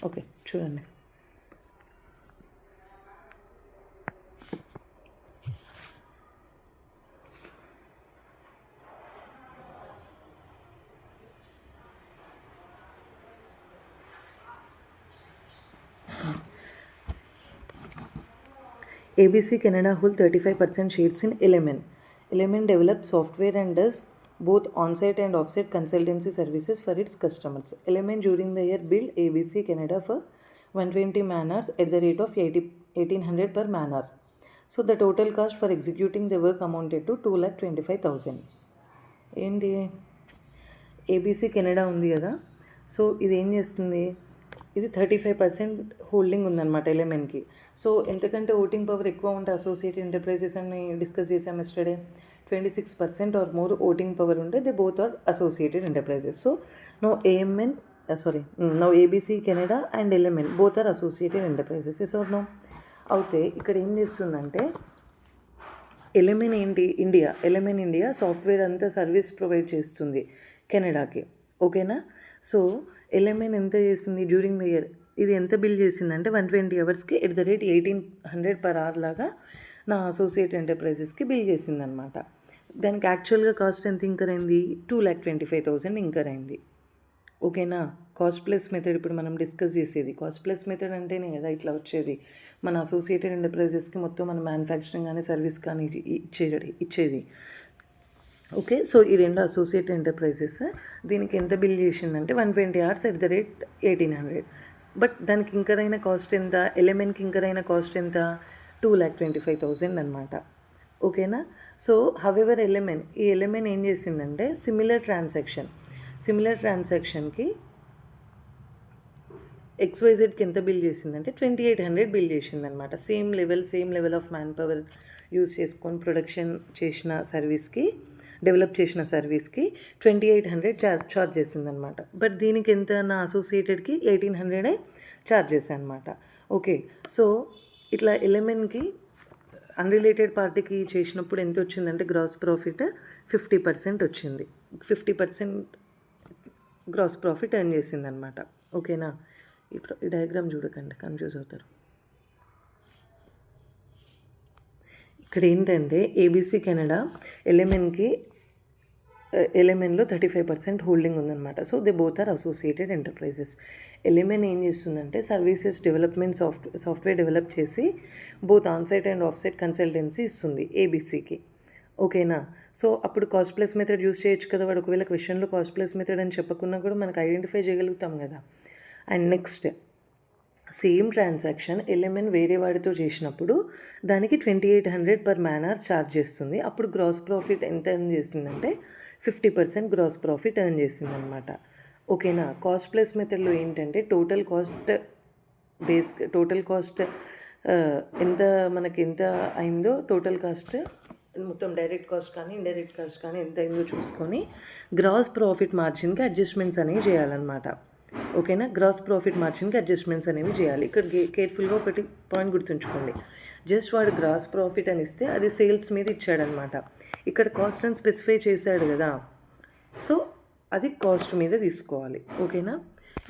ఓకే చూడండి, ABC Canada hold 35% shares in Element. Element develops software and does both on-site and off-site consultancy services for its customers. Element during the year billed ABC Canada for 120 man-hours at the rate of 1800 per man-hour. So the total cost for executing the work amounted to 2,25,000. ఏంటి ABC Canada ఉంది కదా, so ఇది ఏం చేస్తుంది, ఇది 35% holding ఉందన్నమాట ఎలిమెంట్కి. So ఎంతకంటే ఓటింగ్ పవర్ ఎక్కువ ఉంటే అసోసియేట్ ఎంటర్ప్రైజెస్ అని డిస్కస్ చేసాం yesterday, 26% or more voting power ఉంటే they both are associated enterprises. So no ABC Canada and Element both are associated enterprises. So no అయితే ఇక్కడ ఏం చేస్తుందంటే ఎలిమెంట్ ఇండియా సాఫ్ట్వేర్ అంతా సర్వీస్ ప్రొవైడ్ చేస్తుంది కెనడాకి. ఓకేనా. సో ఎలిమెంట్ ఎంత చేసింది డ్యూరింగ్ ద ఇయర్, ఇది ఎంత బిల్ చేసిందంటే 120 hours at the rate 1800 per hour లాగా నా అసోసియేట్ ఎంటర్ప్రైజెస్కి బిల్ చేసిందనమాట. దానికి యాక్చువల్గా కాస్ట్ ఎంత ఇంకర్ అయింది, 2,25,000 ఇంకర్ అయింది. ఓకేనా. కాస్ట్ ప్లస్ మెథడ్ ఇప్పుడు మనం డిస్కస్ చేసేది కాస్ట్ ప్లస్ మెథడ్ అంటేనే కదా ఇట్లా వచ్చేది, మన అసోసియేటెడ్ ఎంటర్ప్రైజెస్కి మొత్తం మన మ్యానుఫ్యాక్చరింగ్ కానీ సర్వీస్ కానీ ఇచ్చేది. ఓకే. సో ఈ రెండు అసోసియేట్ ఎంటర్ప్రైజెస్ దీనికి ఎంత బిల్ చేసిందంటే 120 hours at the rate 1800. But దానికి ఇంకర్ అయిన కాస్ట్ ఎంత, ఎలిమెంట్కి ఇంకర్ అయిన కాస్ట్ ఎంత, 2,25,000 అనమాట. ఓకేనా. సో హవెవర్ ఈ ఎలిమెంట్ ఏం చేసిందంటే సిమిలర్ ట్రాన్సాక్షన్కి XYZకి ఎంత బిల్ చేసిందంటే 2,800 బిల్ చేసిందనమాట. Same level of man power use చేసుకొని ప్రొడక్షన్ చేసిన సర్వీస్కి, డెవలప్ చేసిన సర్వీస్కి 2,800 ఛార్జ్ చేసిందనమాట. బట్ దీనికి ఎంత, నా అసోసియేటెడ్కి 1,800 ఛార్జ్ చేశాను అనమాట. ఓకే. సో ఇట్లా ఎలిమెంట్కి అన్రిలేటెడ్ పార్టీకి చేసినప్పుడు ఎంత వచ్చిందంటే గ్రాస్ ప్రాఫిట్ 50% వచ్చింది. 50% గ్రాస్ ప్రాఫిట్ ఎర్న్ చేసిందనమాట. ఓకేనా. ఈ డయాగ్రామ్ చూడకండి, కన్ఫ్యూజ్ అవుతారు. ఇక్కడ ఏంటంటే ఏబీసీ కెనడా ఎలిమెంట్లో 35% హోల్డింగ్ ఉందన్నమాట. So they both are associated enterprises. Element ఏం చేస్తుందంటే సర్వీసెస్ డెవలప్మెంట్ సాఫ్ట్వేర్ డెవలప్ చేసి both onsite and offsite consultancy ఇస్తుంది ఏబీసీకి. ఓకేనా. సో అప్పుడు కాస్ట్ ప్లస్ మెథడ్ యూస్ చేయొచ్చు కదా, వాడు ఒకవేళ క్వశ్చన్లో కాస్ట్ ప్లస్ మెథడ్ అని చెప్పకున్నా కూడా మనకు ఐడెంటిఫై చేయగలుగుతాం కదా. And next same transaction element వేరే వాడితో చేసినప్పుడు దానికి 2,800 per man-hour ఛార్జ్ చేస్తుంది. అప్పుడు గ్రాస్ ప్రాఫిట్ ఎంత ఎర్న్ చేసిందంటే 50% గ్రాస్ ప్రాఫిట్ ఎర్న్ చేసిందనమాట. ఓకేనా. కాస్ట్ ప్లస్ మెథడ్లో ఏంటంటే టోటల్ కాస్ట్ ఎంత మనకి ఎంత అయిందో, టోటల్ కాస్ట్ మొత్తం డైరెక్ట్ కాస్ట్ కానీ ఇండైరెక్ట్ కాస్ట్ కానీ ఎంత అయిందో చూసుకొని గ్రాస్ ప్రాఫిట్ మార్జిన్కి అడ్జస్ట్మెంట్స్ అనేవి చేయాలన్నమాట. ఓకేనా. గ్రాస్ ప్రాఫిట్ మార్జిన్కి అడ్జస్ట్మెంట్స్ అనేవి చేయాలి. ఇక్కడ కేర్ఫుల్గా ఒకటి పాయింట్ గుర్తుంచుకోండి, జస్ట్ వాడు గ్రాస్ ప్రాఫిట్ అని ఇస్తే అది సేల్స్ మీద ఇచ్చాడనమాట. ఇక్కడ కాస్ట్ అని స్పెసిఫై చేశాడు కదా, సో అది కాస్ట్ మీద తీసుకోవాలి. ఓకేనా.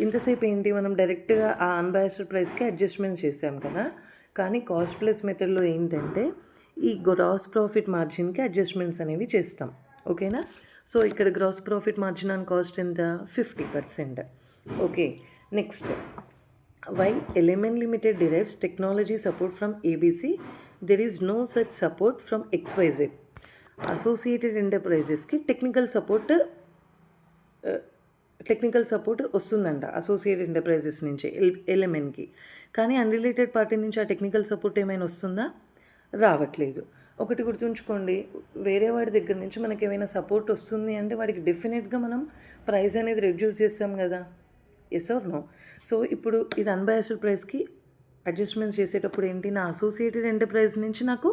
ఇంతసేపు ఏంటి మనం డైరెక్ట్గా ఆ అన్బయాస్డ్ ప్రైస్కి అడ్జస్ట్మెంట్ చేసాం కదా, కానీ కాస్ట్ ప్లస్ మెథడ్లో ఏంటంటే ఈ గ్రాస్ ప్రాఫిట్ మార్జిన్కి అడ్జస్ట్మెంట్స్ అనేవి చేస్తాం. ఓకేనా. సో ఇక్కడ gross profit margin on cost ఎంత, 50%. Okay. Next, while Element Limited derives technology support from ABC, there is no such support from XYZ. Associated Enterprisesకి టెక్నికల్ సపోర్ట్ టెక్నికల్ సపోర్ట్ వస్తుందంట associated enterprises నుంచి ఎల్ఎంఎన్కి. కానీ అన్రిలేటెడ్ పార్టీ నుంచి ఆ technical support ఏమైనా వస్తుందా? రావట్లేదు. ఒకటి గుర్తుంచుకోండి, వేరే వాడి దగ్గర నుంచి మనకి ఏమైనా సపోర్ట్ వస్తుంది అంటే వాడికి డెఫినెట్గా మనం ప్రైస్ అనేది రెడ్యూస్ చేస్తాం కదా. Yes or no? సో ఇప్పుడు ఇది అన్బయాస్డ్ ప్రైస్కి అడ్జస్ట్మెంట్స్ చేసేటప్పుడు ఏంటి, నా అసోసియేటెడ్ ఎంటర్ప్రైజ్ నుంచి నాకు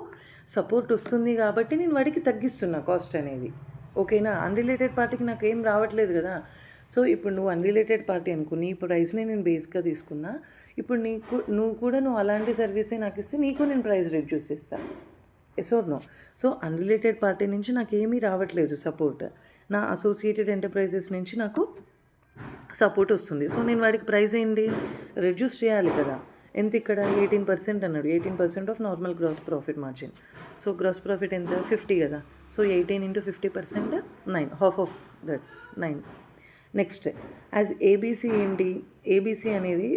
సపోర్ట్ వస్తుంది కాబట్టి నేను వాడికి తగ్గిస్తున్నా కాస్ట్ అనేది. ఓకేనా? అన్రిలేటెడ్ పార్టీకి నాకు ఏం రావట్లేదు కదా. సో ఇప్పుడు నువ్వు అన్రిలేటెడ్ పార్టీ అనుకో, నీ ప్రైస్ని నేను బేస్గా తీసుకున్నా. ఇప్పుడు నువ్వు అలాంటి సర్వీసే నాకు ఇస్తే నీకు నేను ప్రైస్ రెడ్యూస్ చేస్తాను. Yes or no? So unrelated party నుంచి నాకు ఏమీ రావట్లేదు సపోర్ట్, నా అసోసియేటెడ్ ఎంటర్ప్రైజెస్ నుంచి నాకు సపోర్ట్ వస్తుంది. సో నేను వాడికి ప్రైస్ ఏంటి, రెడ్యూస్ చేయాలి కదా. ఎంత ఇక్కడ 18% అన్నాడు. 18% of normal gross profit margin. So gross profit ఎంత, 50 కదా. So 18 into 50% 9, half of that 9. Next as ABC ఏంటి, ఏబీసీ అనేది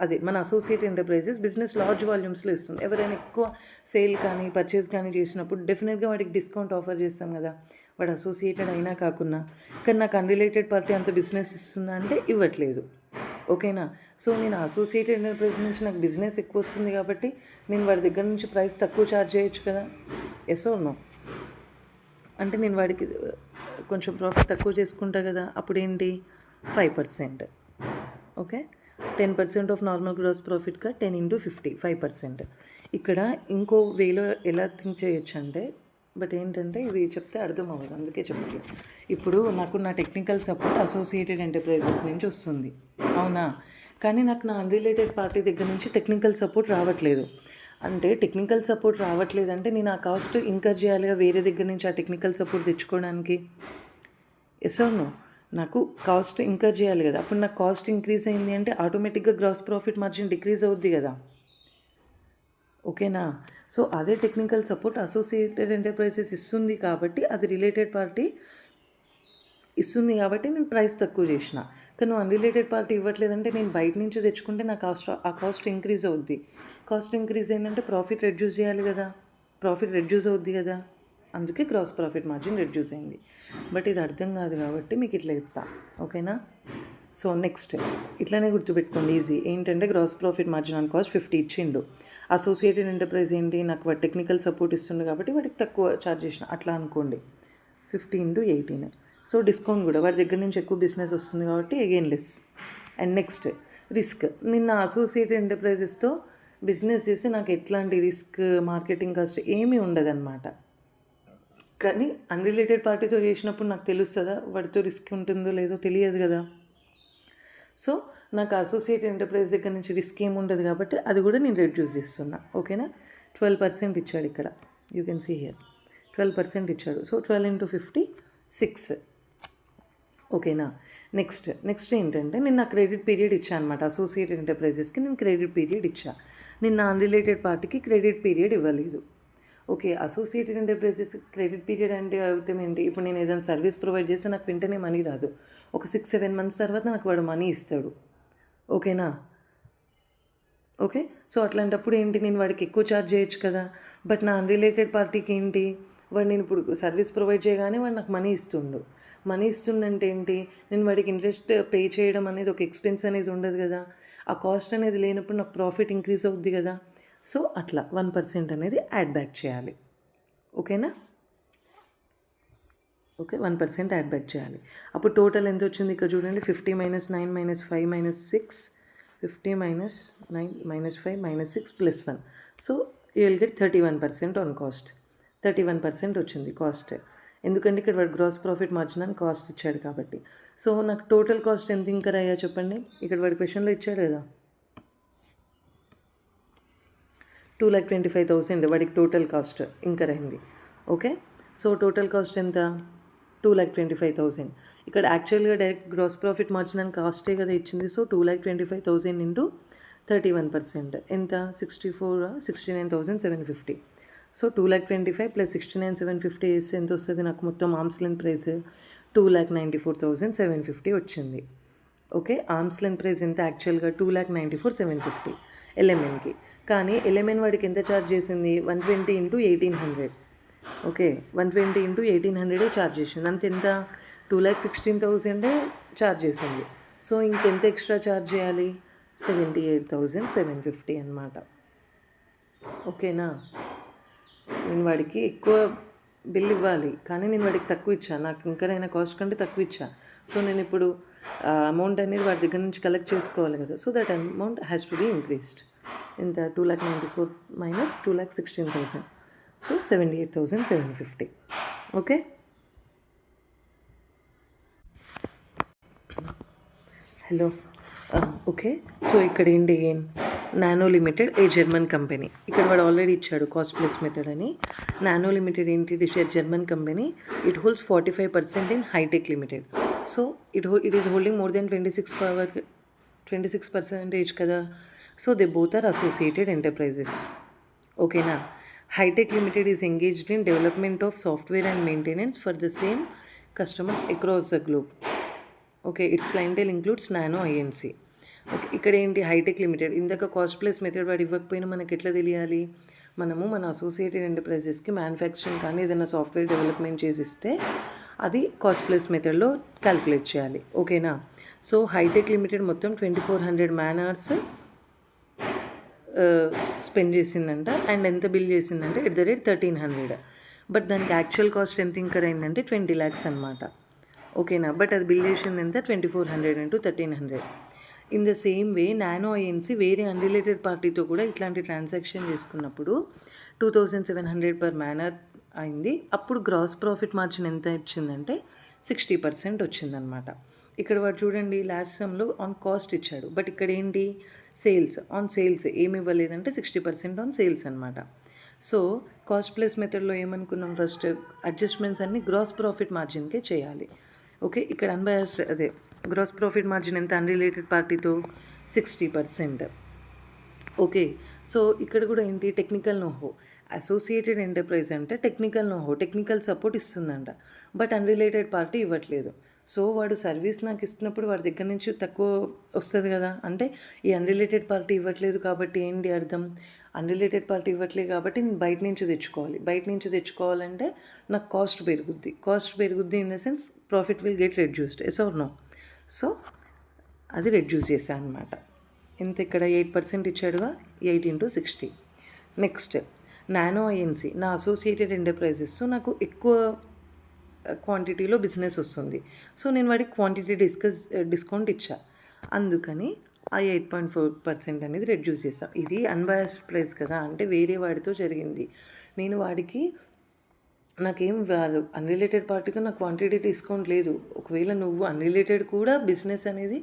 అదే మన అసోసియేట్ ఎంటర్ప్రైజెస్ బిజినెస్ లార్జ్ వాల్యూమ్స్లో ఇస్తుంది. ఎవరైనా ఎక్కువ సేల్ కానీ పర్చేస్ కానీ చేసినప్పుడు డెఫినెట్గా వాడికి డిస్కౌంట్ ఆఫర్ చేస్తాం కదా, వాడు అసోసియేటెడ్ అయినా కాకున్నా. కానీ నాకు అన్రిలేటెడ్ పార్టీ అంత బిజినెస్ ఇస్తుందా అంటే ఇవ్వట్లేదు. ఓకేనా? సో నేను అసోసియేటెడ్ ఎంటర్ప్రైజ్ నుంచి నాకు బిజినెస్ ఎక్కువ వస్తుంది కాబట్టి నేను వాడి దగ్గర నుంచి ప్రైస్ తక్కువ ఛార్జ్ చేయొచ్చు కదా. Yes or no? అంటే నేను వాడికి కొంచెం ప్రాఫిట్ తక్కువ చేసుకుంటా కదా. అప్పుడు ఏంటి, 5%. ఓకే, 10% ఆఫ్ నార్మల్ గ్రాస్ ప్రాఫిట్గా 10 into 50, 5%. ఇక్కడ ఇంకో వేలో ఎలా థింక్ చేయొచ్చు అంటే, బట్ ఏంటంటే ఇది చెప్తే అర్థం అవ్వదు, అందుకే చెప్పండి. ఇప్పుడు నాకు నా టెక్నికల్ సపోర్ట్ అసోసియేటెడ్ ఎంటర్ప్రైజెస్ నుంచి వస్తుంది, అవునా? కానీ నాకు నా అన్రిలేటెడ్ పార్టీ దగ్గర నుంచి టెక్నికల్ సపోర్ట్ రావట్లేదు. అంటే టెక్నికల్ సపోర్ట్ రావట్లేదంటే నేను ఆ కాస్ట్ ఇంకర్ చేయాలిగా వేరే దగ్గర నుంచి ఆ టెక్నికల్ సపోర్ట్ తెచ్చుకోవడానికి. Yes or no? నాకు కాస్ట్ ఇంకర్ చేయాలి కదా. అప్పుడు నాకు కాస్ట్ ఇంక్రీజ్ అయింది అంటే ఆటోమేటిక్గా గ్రాస్ ప్రాఫిట్ మార్జిన్ డిక్రీజ్ అవుద్ది కదా. ఓకేనా? సో అదే టెక్నికల్ సపోర్ట్ అసోసియేటెడ్ ఎంటర్ప్రైజెస్ ఇస్తుంది కాబట్టి, అది రిలేటెడ్ పార్టీ ఇస్తుంది కాబట్టి నేను ప్రైస్ తక్కువ చేసిన. కానీ నువ్వు అన్రిలేటెడ్ పార్టీ ఇవ్వట్లేదంటే నేను బయట నుంచి తెచ్చుకుంటే నా కాస్ట్ ఇంక్రీజ్ అవుద్ది. కాస్ట్ ఇంక్రీజ్ అయిందంటే ప్రాఫిట్ రెడ్యూస్ చేయాలి కదా, ప్రాఫిట్ రెడ్యూస్ అవుద్ది కదా. అందుకే గ్రాస్ ప్రాఫిట్ మార్జిన్ రెడ్యూస్ అయింది. బట్ ఇది అర్థం కాదు కాబట్టి మీకు ఇట్లా చెప్తా. ఓకేనా? సో నెక్స్ట్ ఇట్లానే గుర్తుపెట్టుకోండి, ఈజీ ఏంటంటే gross profit margin on cost 50 ఇచ్చిండు. అసోసియేటెడ్ ఎంటర్ప్రైజ్ ఏంటి, నాకు వాడు టెక్నికల్ సపోర్ట్ ఇస్తుంది కాబట్టి వాడికి తక్కువ ఛార్జ్ చేసిన, అట్లా అనుకోండి. 50 into 18. సో డిస్కౌంట్ కూడా వాడి దగ్గర నుంచి ఎక్కువ బిజినెస్ వస్తుంది కాబట్టి again less. And next risk, నిన్న అసోసియేటెడ్ ఎంటర్ప్రైజెస్తో బిజినెస్ చేసి నాకు ఎట్లాంటి రిస్క్, మార్కెటింగ్ కాస్ట్ ఏమీ ఉండదన్నమాట. కానీ అన్రిలేటెడ్ పార్టీతో చేసినప్పుడు నాకు తెలుస్తుందా వాడితో రిస్క్ ఉంటుందో లేదో, తెలియదు కదా. సో నాకు అసోసియేట్ ఎంటర్ప్రైజ్ దగ్గర నుంచి రిస్క్ ఏమి ఉండదు కాబట్టి అది కూడా నేను రెడ్యూస్ చేస్తున్నా. ఓకేనా? 12% ఇచ్చాడు ఇక్కడ, యూ కెన్ సీ హియర్ 12% ఇచ్చాడు. So 12 into 50, 6. ఓకేనా? నెక్స్ట్ ఏంటంటే నేను నా క్రెడిట్ పీరియడ్ ఇచ్చా అనమాట. అసోసియేటెడ్ ఎంటర్ప్రైజెస్కి నేను క్రెడిట్ పీరియడ్ ఇచ్చా, నేను నా అన్రిలేటెడ్ పార్టీకి క్రెడిట్ పీరియడ్ ఇవ్వలేదు. Okay, associated enterprises credit period అంటే అర్థం ఏంటి, ఇప్పుడు నేను ఏదైనా సర్వీస్ ప్రొవైడ్ చేస్తే నాకు వెంటనే మనీ రాదు, ఒక 6-7 months తర్వాత నాకు వాడు మనీ ఇస్తాడు. ఓకేనా? ఓకే, సో అట్లాంటప్పుడు ఏంటి, నేను వాడికి ఎక్కువ ఛార్జ్ చేయొచ్చు కదా. బట్ నా అన్రిలేటెడ్ పార్టీకి ఏంటి, వాడు నేను ఇప్పుడు సర్వీస్ ప్రొవైడ్ చేయగానే వాడు నాకు మనీ ఇస్తుండు. మనీ ఇస్తుందంటే ఏంటి, నేను వాడికి ఇంట్రెస్ట్ పే చేయడం అనేది ఒక ఎక్స్పెన్స్ అనేది ఉండదు కదా. ఆ కాస్ట్ అనేది లేనప్పుడు నాకు ప్రాఫిట్ ఇంక్రీజ్ అవుద్ది కదా. సో అట్లా 1% అనేది యాడ్ బ్యాక్ చేయాలి. ఓకేనా? ఓకే, 1% యాడ్ బ్యాక్ చేయాలి. అప్పుడు టోటల్ ఎంత వచ్చింది ఇక్కడ చూడండి, 50 - 9 - 5 - 6, 50 - 9 - 5 - 6 + 1. So you will get 31% on cost. 31% వచ్చింది కాస్ట్, ఎందుకంటే ఇక్కడ వాడు గ్రాస్ ప్రాఫిట్ మార్జిన్ అని కాస్ట్ ఇచ్చాడు కాబట్టి. సో నాకు టోటల్ కాస్ట్ ఎంత ఇంకర్ అయ్యా చెప్పండి, ఇక్కడ వాడి క్వశ్చన్లో ఇచ్చాడు కదా, 2,25,000 వాడికి టోటల్ కాస్ట్ ఇంకర్ అయింది. ఓకే, సో టోటల్ కాస్ట్ ఎంత, 2,25,000. ఇక్కడ యాక్చువల్గా డైరెక్ట్ గ్రాస్ ప్రాఫిట్ మార్జిన్ అని కాస్టే కదా ఇచ్చింది. సో 2,25,000 into 31% ఎంత, 69,750. సో 2,25,000 + 69,750 వేస్తే ఎంత వస్తుంది నాకు, మొత్తం ఆర్మ్స్ లెంత్ ప్రైస్ 2,94,750 వచ్చింది. ఓకే, ఆర్మ్స్ లెంత్ ప్రైస్ ఎంత యాక్చువల్గా 2,94,750 ఎల్ఎంఎన్కి. కానీ ఎల్ఎంఎన్ వాడికి ఎంత ఛార్జ్ చేసింది, 120 into 1,800. ఓకే, 120 into 1,800 ఛార్జ్ చేసింది. అంత ఎంత, 2,16,000 ఛార్జ్ చేసింది. సో ఇంకెంత ఎక్స్ట్రా ఛార్జ్ చేయాలి? 78,750 అనమాట. ఓకేనా? నేను వాడికి ఎక్కువ బిల్ ఇవ్వాలి, కానీ నేను వాడికి తక్కువ ఇచ్చా. నాకు ఇంకనైనా కాస్ట్ కంటే తక్కువ ఇచ్చా. సో నేను ఇప్పుడు అమౌంట్ అనేది వాడి దగ్గర నుంచి కలెక్ట్ చేసుకోవాలి కదా. So that amount has to be increased. ఇంత 2,94,000 minus 2,16,000. So 78,750. Okay. Hello. Okay. So ఇక్కడ ఏంటి, Nano Limited a German company. ఇక్కడ వాడు ఆల్రెడీ ఇచ్చాడు కాస్ట్ ప్లస్ మెథడ్ అని. నానో లిమిటెడ్ ఏంటి, German company. It holds 45% in Hitech Limited. So it is holding more than 26% కదా. So they both are associated enterprises. ఓకేనా? Hitech Limited is engaged in development of software and maintenance for the same customers across the globe. Okay. Its clientele includes Nano INC. Okay. ఇక్కడ ఏంటి, Hitech limited. ఇందాక cost plus method వాడు ఇవ్వకపోయినా మనకి ఎట్లా తెలియాలి? మనము మన అసోసియేటెడ్ ఎంటర్ప్రైజెస్కి మ్యానుఫ్యాక్చరింగ్ కానీ ఏదైనా సాఫ్ట్వేర్ డెవలప్మెంట్ చేసిస్తే అది కాస్ట్ ప్లస్ మెథడ్లో క్యాలిక్యులేట్ చేయాలి. ఓకేనా? సో హైటెక్ లిమిటెడ్ మొత్తం 2,400 మ్యాన్ అవర్స్ స్పెండ్ చేసిందంట. అండ్ ఎంత బిల్ చేసిందంటే @1300. బట్ దానికి యాక్చువల్ కాస్ట్ ఎంత ఇంకర్ అయిందంటే 20 lakhs అనమాట. ఓకేనా? బట్ అది బిల్ చేసింది ఎంత, 2,400 into 1,300. In the same way nano INC వేరే అన్రిలేటెడ్ పార్టీతో కూడా ఇట్లాంటి ట్రాన్సాక్షన్ చేసుకున్నప్పుడు 2,700 per man hour అయింది. అప్పుడు గ్రాస్ ప్రాఫిట్ మార్జిన్ ఎంత ఇచ్చిందంటే 60% వచ్చిందనమాట. ఇక్కడ వాడు చూడండి, లాస్ట్ సమ్లో ఆన్ కాస్ట్ ఇచ్చాడు, బట్ ఇక్కడ ఏంటి, సేల్స్ ఆన్ సేల్స్ ఏమి ఇవ్వలేదంటే 60% ఆన్ సేల్స్ అనమాట. సో కాస్ట్ ప్లస్ మెథడ్లో ఏమనుకున్నాం, ఫస్ట్ అడ్జస్ట్మెంట్స్ అన్ని గ్రాస్ ప్రాఫిట్ మార్జిన్కే చేయాలి. ఓకే. ఇక్కడ అన్బయాస్డ్ అదే గ్రాస్ ప్రాఫిట్ మార్జిన్ ఎంత అన్రిలేటెడ్ పార్టీతో 60%. ఓకే. సో ఇక్కడ కూడా ఏంటి, టెక్నికల్ నోహో. అసోసియేటెడ్ ఎంటర్ప్రైజ్ అంటే టెక్నికల్ నోహో, టెక్నికల్ సపోర్ట్ ఇస్తుందంట, బట్ అన్రిలేటెడ్ పార్టీ ఇవ్వట్లేదు. సో వాడు సర్వీస్ నాకు ఇస్తున్నప్పుడు వాడి దగ్గర నుంచి తక్కువ వస్తుంది కదా. అంటే ఈ అన్రిలేటెడ్ పార్టీ ఇవ్వట్లేదు కాబట్టి ఏంటి అర్థం, అన్రిలేటెడ్ పార్టీ ఇవ్వట్లేదు కాబట్టి నేను బయట నుంచి తెచ్చుకోవాలి. బయట నుంచి తెచ్చుకోవాలంటే నాకు కాస్ట్ పెరుగుద్ది in the sense profit will get reduced. Yes or no? So అది రెడ్యూస్ చేశాను అనమాట. ఎంత ఇక్కడ 8% ఇచ్చాడుగా, 8 into 60. Next Nano Inc. నా అసోసియేటెడ్ ఎంటర్ప్రైజెస్తో నాకు ఎక్కువ క్వాంటిటీలో బిజినెస్ వస్తుంది. సో నేను వాడికి క్వాంటిటీ డిస్కౌంట్ ఇచ్చా, అందుకని ఆ 8.4% అనేది రెడ్యూస్ చేస్తాం. ఇది అన్బయాస్డ్ ప్రైస్ కదా, అంటే వేరే వాడితో జరిగింది. నేను వాడికి నాకేం వాళ్ళు అన్రిలేటెడ్ పార్టీతో నాకు క్వాంటిటీ డిస్కౌంట్ లేదు. ఒకవేళ నువ్వు అన్రిలేటెడ్ కూడా బిజినెస్ అనేది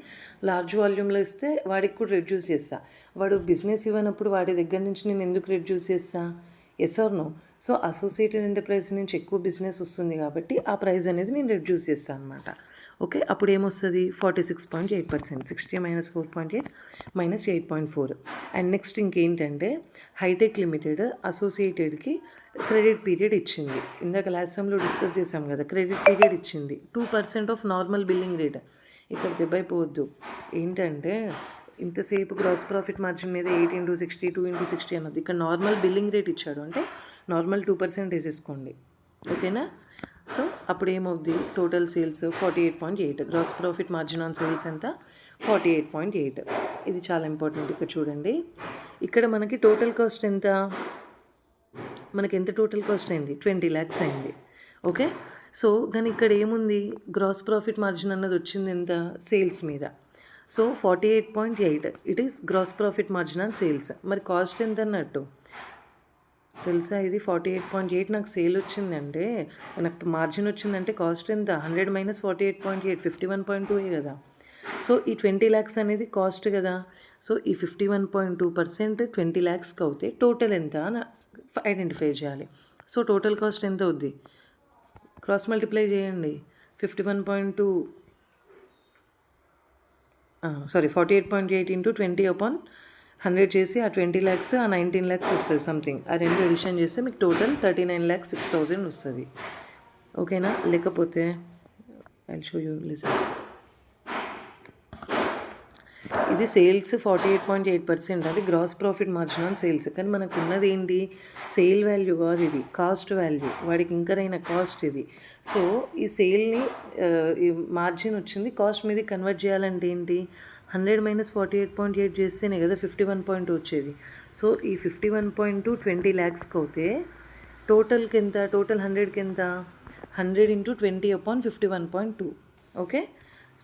లార్జ్ వాల్యూమ్లో ఇస్తే వాడికి కూడా రెడ్యూస్ చేస్తా. వాడు బిజినెస్ ఇవ్వనప్పుడు వాడి దగ్గర నుంచి నేను ఎందుకు రెడ్యూస్ చేస్తా? Yes or no? So associated enterprise నుంచి ఎక్కువ బిజినెస్ వస్తుంది కాబట్టి ఆ ప్రైస్ అనేది నేను రెడ్యూస్ చేస్తాను అనమాట. ఓకే. అప్పుడు ఏమొస్తుంది, 46.8%. 60 - 4.8 - 8.4. అండ్ నెక్స్ట్ ఇంకేంటంటే హైటెక్ లిమిటెడ్ అసోసియేటెడ్కి క్రెడిట్ పీరియడ్ ఇచ్చింది. ఇందాక లాస్ట్ టైంలో డిస్కస్ చేసాం కదా, క్రెడిట్ పీరియడ్ ఇచ్చింది 2% ఆఫ్ నార్మల్ బిల్లింగ్ రేట్. ఇక్కడ దెబ్బైపోవద్దు. ఏంటంటే ఇంతసేపు గ్రాస్ ప్రాఫిట్ మార్జిన్ మీద 8 into 60, 2 into 60 అన్నది. ఇక్కడ నార్మల్ బిల్లింగ్ రేట్ ఇచ్చాడు అంటే నార్మల్ 2% వేసేసుకోండి. ఓకేనా? సో అప్పుడు ఏమవుద్ది, total sales 48.8, gross profit margin on sales ఎంత, 48.8. ఇది చాలా ఇంపార్టెంట్. ఇక్కడ చూడండి, ఇక్కడ మనకి టోటల్ కాస్ట్ ఎంత, మనకి ఎంత టోటల్ కాస్ట్ అయింది, 20 lakhs అయింది. ఓకే. సో కానీ ఇక్కడ ఏముంది, గ్రాస్ ప్రాఫిట్ మార్జిన్ అన్నది వచ్చింది ఎంత, సేల్స్ మీద. So 48.8 it is gross profit margin on sales. మరి కాస్ట్ ఎంత అన్నట్టు తెలుసా? ఇది 48.8 నాకు సేల్ వచ్చిందంటే, నాకు మార్జిన్ వచ్చిందంటే కాస్ట్ ఎంత, 100 - 48.8 51.2 కదా. సో ఈ 20 lakhs అనేది కాస్ట్ కదా. సో ఈ 51.2% 20 lakhsకి అవుతే టోటల్ ఎంత అని ఐడెంటిఫై చేయాలి. సో టోటల్ కాస్ట్ ఎంత అవుద్ది, క్రాస్ మల్టిప్లై చేయండి. 48.8 into 20/100 చేసి ఆ 20 lakhs ఆ 19 lakhs వస్తుంది సంథింగ్. ఆ రెండు ఎడిషన్ చేస్తే మీకు టోటల్ 39,06,000 వస్తుంది. ఓకేనా? లేకపోతే ఐ షో యూ లిసన్. అది సేల్స్ 48.8%, అది gross profit margin on sales. కానీ మనకు ఉన్నది ఏంటి, సేల్ వాల్యూ కాదు, ఇది కాస్ట్ వాల్యూ, వాడికి ఇంకర్ అయిన కాస్ట్ ఇది. సో ఈ సేల్ని ఈ మార్జిన్ వచ్చింది కాస్ట్ మీద కన్వర్ట్ చేయాలంటే ఏంటి, 100 - 48.8 చేస్తేనే కదా 51.2 వచ్చేది. సో ఈ 51.2 20 lakhsకి అవుతే టోటల్కి ఎంత, టోటల్ 100కి ఎంత, 100 × 20/51.2. ఓకే,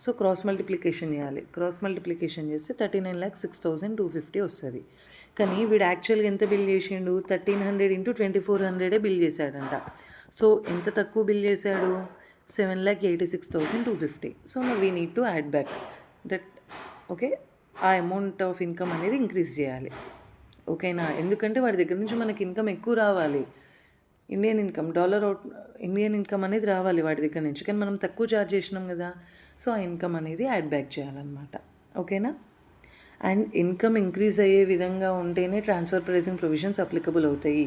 సో క్రాస్ మల్టిప్లికేషన్ చేయాలి. క్రాస్ మల్టిప్లికేషన్ చేస్తే 39,06,250 వస్తుంది. కానీ వీడు యాక్చువల్గా ఎంత బిల్ చేసిండు, 1300 × 2400 బిల్ చేశాడంట. సో ఎంత తక్కువ బిల్ చేశాడు, 7,86,250. So we need to add back that. Okay, ఆ అమౌంట్ ఆఫ్ ఇన్కమ్ అనేది ఇంక్రీజ్ చేయాలి. ఓకేనా, ఎందుకంటే వాడి దగ్గర నుంచి మనకి ఇన్కమ్ ఎక్కువ రావాలి. ఇండియన్ ఇన్కమ్, ఇండియన్ ఇన్కమ్ అనేది రావాలి వాడి దగ్గర నుంచి, కానీ మనం తక్కువ ఛార్జ్ చేసినాం కదా. సో ఆ ఇన్కమ్ అనేది యాడ్ బ్యాక్ చేయాలన్నమాట. ఓకేనా, అండ్ ఇన్కమ్ ఇంక్రీజ్ అయ్యే విధంగా ఉంటేనే ట్రాన్స్ఫర్ ప్రైసింగ్ ప్రొవిజన్స్ అప్లికబుల్ అవుతాయి.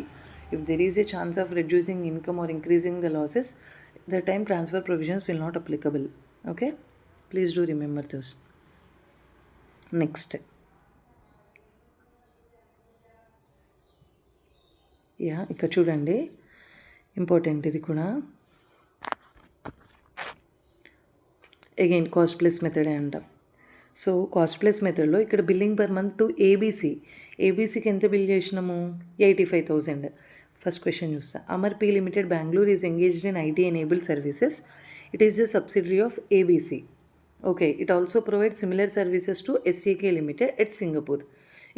If there is a chance of reducing income or increasing the losses, the time transfer provisions will not applicable. Okay, please do remember this. Next, ఇక్కడ చూడండి, important ఇది కూడా. Again cost plus మెథడే అంటాం. So cost plus మెథడ్లో ఇక్కడ billing per month to ఏబీసీకి ఎంత bill చేసినాము, 85,000. First question చూస్తా. Amar P limited Bengaluru is engaged in IT enabled services. It is a subsidiary of ABC. Okay, it also provide similar services to SAK limited at Singapore.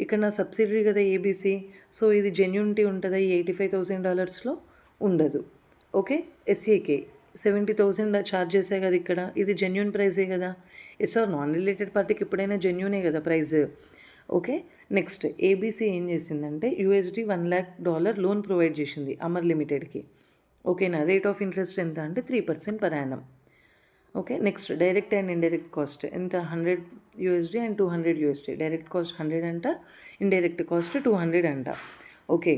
ఇక్కడ నా subsidiary కదా ABC. So ఇది genuinity ఉంటుందా ఈ $85,000లో? ఉండదు. Okay, SAK 70,000 charge చేసే కదా ఇక్కడ, ఇది జెన్యూన్ ప్రైజే కదా. ఎస్ ఆర్ నాన్ రిలేటెడ్ పార్టీకి ఎప్పుడైనా జెన్యూనే కదా ప్రైజ్. ఓకే, నెక్స్ట్ ఏబీసీ ఏం చేసిందంటే $1 lakh లోన్ ప్రొవైడ్ చేసింది అమర్ లిమిటెడ్కి. ఓకేనా, రేట్ ఆఫ్ ఇంట్రెస్ట్ ఎంత అంటే 3% per annum. Okay, next direct and indirect cost ఎంత, $100 అండ్ $200. డైరెక్ట్ కాస్ట్ 100 అంట, ఇండైరెక్ట్ కాస్ట్ 200 అంట. Okay,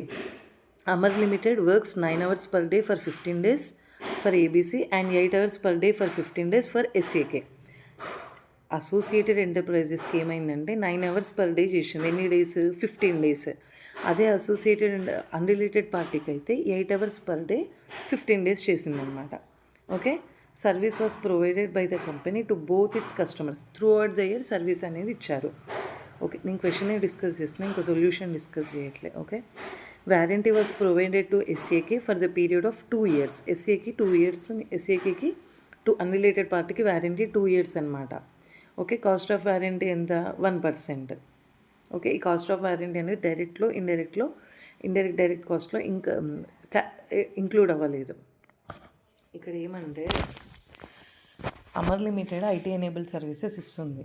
Amar limited works 9 hours per day for 15 days for ABC and 8 hours per day for 15 days for SAK. Associated ఎంటర్ప్రైజెస్కి ఏమైందంటే 9 hours per day చేసింది. ఎన్ని days, 15 days. అదే associated and unrelated పార్టీకి అయితే 8 hours per day 15 days చేసిందనమాట. Okay, service was provided by the company to both it's customers through out the year. Service అనేది ఇచ్చారు. Okay, నేను క్వశ్చన్ డిస్కస్ చేస్తున్నా, ఇంకా సొల్యూషన్ డిస్కస్ చేయట్లే. Okay, warranty was provided to SAK for the period of 2 years. ఎస్ఏకి 2 years, ఎస్ఏకేకి unrelated పార్టీకి warranty 2 years అనమాట. Okay, cost of warranty ఎంత, 1%. Okay, ఈ కాస్ట్ ఆఫ్ వారంటీ అనేది డైరెక్ట్లో డైరెక్ట్ కాస్ట్లో ఇంకా ఇంక్లూడ్ అవ్వలేదు. ఇక్కడ ఏమంటే Amar limited IT enable services ఇస్తుంది.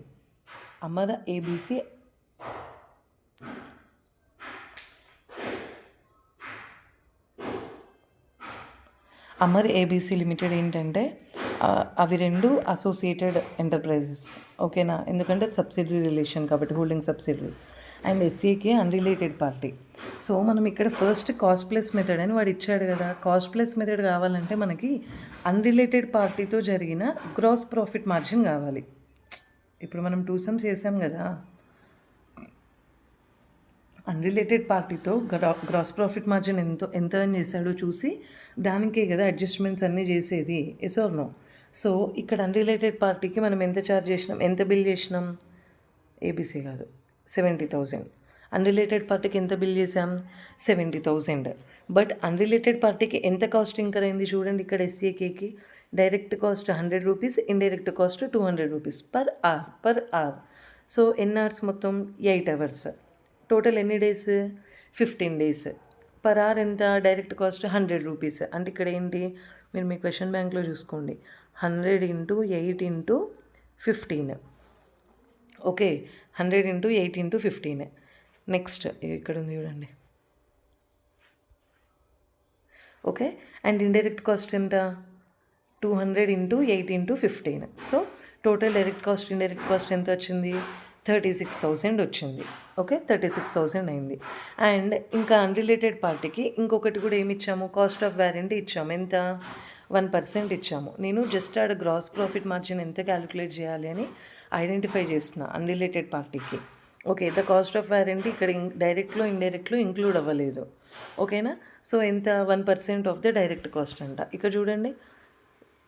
Amar ABC Amar ABC limited ఏంటంటే అవి రెండు అసోసియేటెడ్ ఎంటర్ప్రైజెస్. ఓకేనా, ఎందుకంటే సబ్సిడరీ రిలేషన్ కాబట్టి, holding subsidiary. And SCK unrelated party. So మనం ఇక్కడ ఫస్ట్ కాస్ట్ ప్లస్ మెథడ్ అని వాడు ఇచ్చాడు కదా. కాస్ట్ ప్లస్ మెథడ్ కావాలంటే మనకి అన్రిలేటెడ్ పార్టీతో జరిగిన గ్రాస్ ప్రాఫిట్ మార్జిన్ కావాలి. ఇప్పుడు మనం 2 sums చేసాం కదా, అన్రిలేటెడ్ పార్టీతో గ్రాస్ ప్రాఫిట్ మార్జిన్ ఎంత అని చేశాడో చూసి దానికే కదా అడ్జస్ట్మెంట్స్ అన్నీ చేసేది. Yes or no? సో ఇక్కడ అన్రిలేటెడ్ పార్టీకి మనం ఎంత ఛార్జ్ చేసినాం, ఎంత బిల్ చేసినాం, ఏబీసీ కాదు 70,000. అన్రిలేటెడ్ పార్టీకి ఎంత బిల్ చేసాం, 70,000. బట్ అన్రిలేటెడ్ పార్టీకి ఎంత కాస్ట్ ఇంకర్ అయింది చూడండి. ఇక్కడ ఎస్ఏకేకి direct cost 100 rupees, indirect cost 200 rupees per hour. So ఎన్ని అవర్స్ మొత్తం, 8 hours. టోటల్ ఎన్ని డేస్, 15 days. per hour ఎంత, డైరెక్ట్ కాస్ట్ 100 rupees. అంటే ఇక్కడ ఏంటి, మీరు మీ క్వశ్చన్ బ్యాంక్లో చూసుకోండి, 100 × 8 × 15. ఓకే, 100 × 8 × 15. నెక్స్ట్ ఇక్కడ ఉంది చూడండి. ఓకే, అండ్ ఇండైరెక్ట్ కాస్ట్ ఎంత, 200 × 8 × 15. So total direct cost indirect cost ఎంత వచ్చింది, 36,000 వచ్చింది. ఓకే, 36,000 అయింది. అండ్ ఇంకా అన్రిలేటెడ్ పార్టీకి ఇంకొకటి కూడా ఏమి ఇచ్చాము, కాస్ట్ ఆఫ్ వారంటీ ఇచ్చాము. ఎంత, 1% ఇచ్చాము. నేను జస్ట్ ఆడ గ్రాస్ ప్రాఫిట్ మార్జిన్ ఎంత క్యాలిక్యులేట్ చేయాలి అని ఐడెంటిఫై చేస్తున్నా అన్రిలేటెడ్ పార్టీకి. Okay, the cost of warranty ఇక్కడ డైరెక్ట్లో ఇండైరెక్ట్లో ఇంక్లూడ్ అవ్వలేదు. ఓకేనా. సో ఎంత 1% ఆఫ్ ద డైరెక్ట్ కాస్ట్ అంట. ఇక్కడ చూడండి,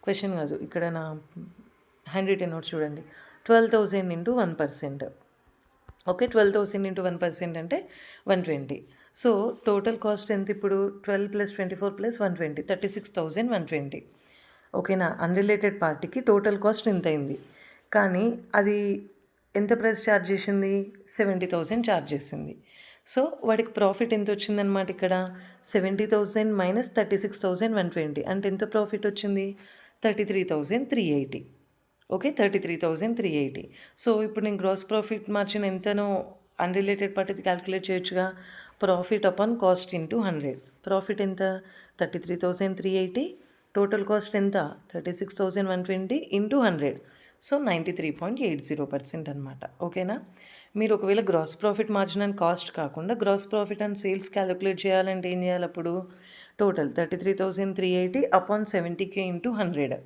క్వశ్చన్ కాదు, ఇక్కడ నా హ్యాండ్ రిటెన్ నోట్స్ చూడండి. 12,000 ఇంటూ 1%. ఓకే, 12,000 ఇంటూ 1% అంటే 120. సో టోటల్ కాస్ట్ ఎంత ఇప్పుడు? 12 + 24 + 120, 36,120. ఓకేనా. అన్రిలేటెడ్ పార్టీకి టోటల్ కాస్ట్ ఇంత అయింది, కానీ అది ఎంత ప్రైస్ ఛార్జ్ చేసింది? 70,000 ఛార్జ్ చేసింది. సో వాడికి ప్రాఫిట్ ఎంత వచ్చిందనమాట ఇక్కడ? 70,000 మైనస్ 36,120 అంటే ఎంత ప్రాఫిట్ వచ్చింది? 33,380. ఓకే, 33,380. సో ఇప్పుడు నేను గ్రాస్ ప్రాఫిట్ మార్జిన్ ఎంతనో అన్రిలేటెడ్ పార్టీది క్యాలిక్యులేట్ చేయొచ్చుగా. Profit upon cost into 100. Profit ఎంత? 33,380. టోటల్ కాస్ట్ ఎంత? 36,120 ఇంటూ 100. సో 93.80% అనమాట. ఓకేనా. మీరు ఒకవేళ gross profit margin and cost కాకుండా gross profit and sales calculate చేయాలంటే ఏం చేయాలి అప్పుడు? Total 33,380 upon 70K into 100.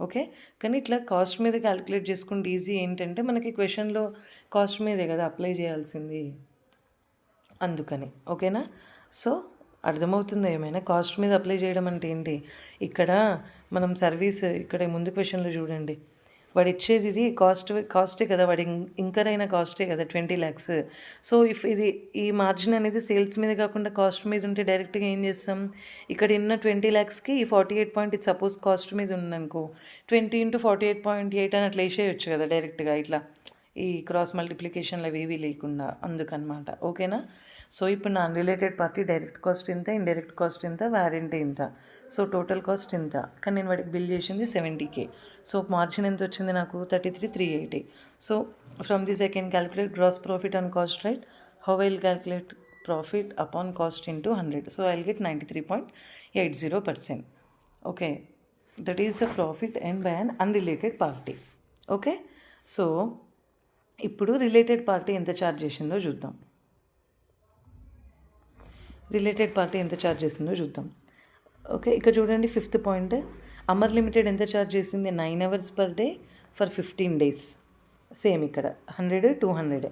Okay, కానీ ఇట్లా కాస్ట్ మీద క్యాలిక్యులేట్ చేసుకుంటే ఈజీ. ఏంటంటే మనకి క్వశ్చన్లో కాస్ట్ మీదే కదా అప్లై చేయాల్సింది, అందుకని. ఓకేనా. సో అర్థమవుతుందా ఏమైనా? కాస్ట్ మీద అప్లై చేయడం అంటే ఏంటి? ఇక్కడ మనం సర్వీస్, ఇక్కడ ముందు క్వశ్చన్లో చూడండి, వాడు ఇచ్చేది ఇది కాస్టే కదా, వాడి ఇంకర్ అయిన కాస్టే కదా 20 lakhs. సో ఇఫ్ ఇది ఈ మార్జిన్ అనేది సేల్స్ మీద కాకుండా కాస్ట్ మీద ఉంటే డైరెక్ట్గా ఏం చేస్తాం? ఇక్కడ ఉన్న 20 lakhsకి ఈ 48 ఇది సపోజ్ కాస్ట్ మీద ఉందనుకో, 20 × 48.8 అని అట్లా వేసేయచ్చు కదా డైరెక్ట్గా, ఇట్లా ఈ క్రాస్ మల్టిప్లికేషన్లు అవి లేకుండా, అందుకనమాట. ఓకేనా. సో ఇప్పుడు నా అన్రిలేటెడ్ పార్టీ డైరెక్ట్ కాస్ట్ ఇంత, ఇండైరెక్ట్ కాస్ట్ ఇంత, వారంటీ ఇంత, సో టోటల్ కాస్ట్ ఇంత, కానీ నేను వాడికి బిల్ చేసింది 70K. సో మార్జిన్ ఎంత వచ్చింది నాకు? 33,380. So from this I can calculate gross profit on cost, right? How I will calculate profit upon cost into 100. So I will get 93.80%. Okay, that is the profit and by un unrelated party. Okay, so ఇప్పుడు related party ఎంత charge చేసిందో చూద్దాం. Related party ఎంత charge చేసిందో చూద్దాం. Okay, ఇక్కడ చూడండి 5th point. Amar limited ఎంత ఛార్జ్ చేసింది? 9 hours per day for 15 days. Same ఇక్కడ 100, 200.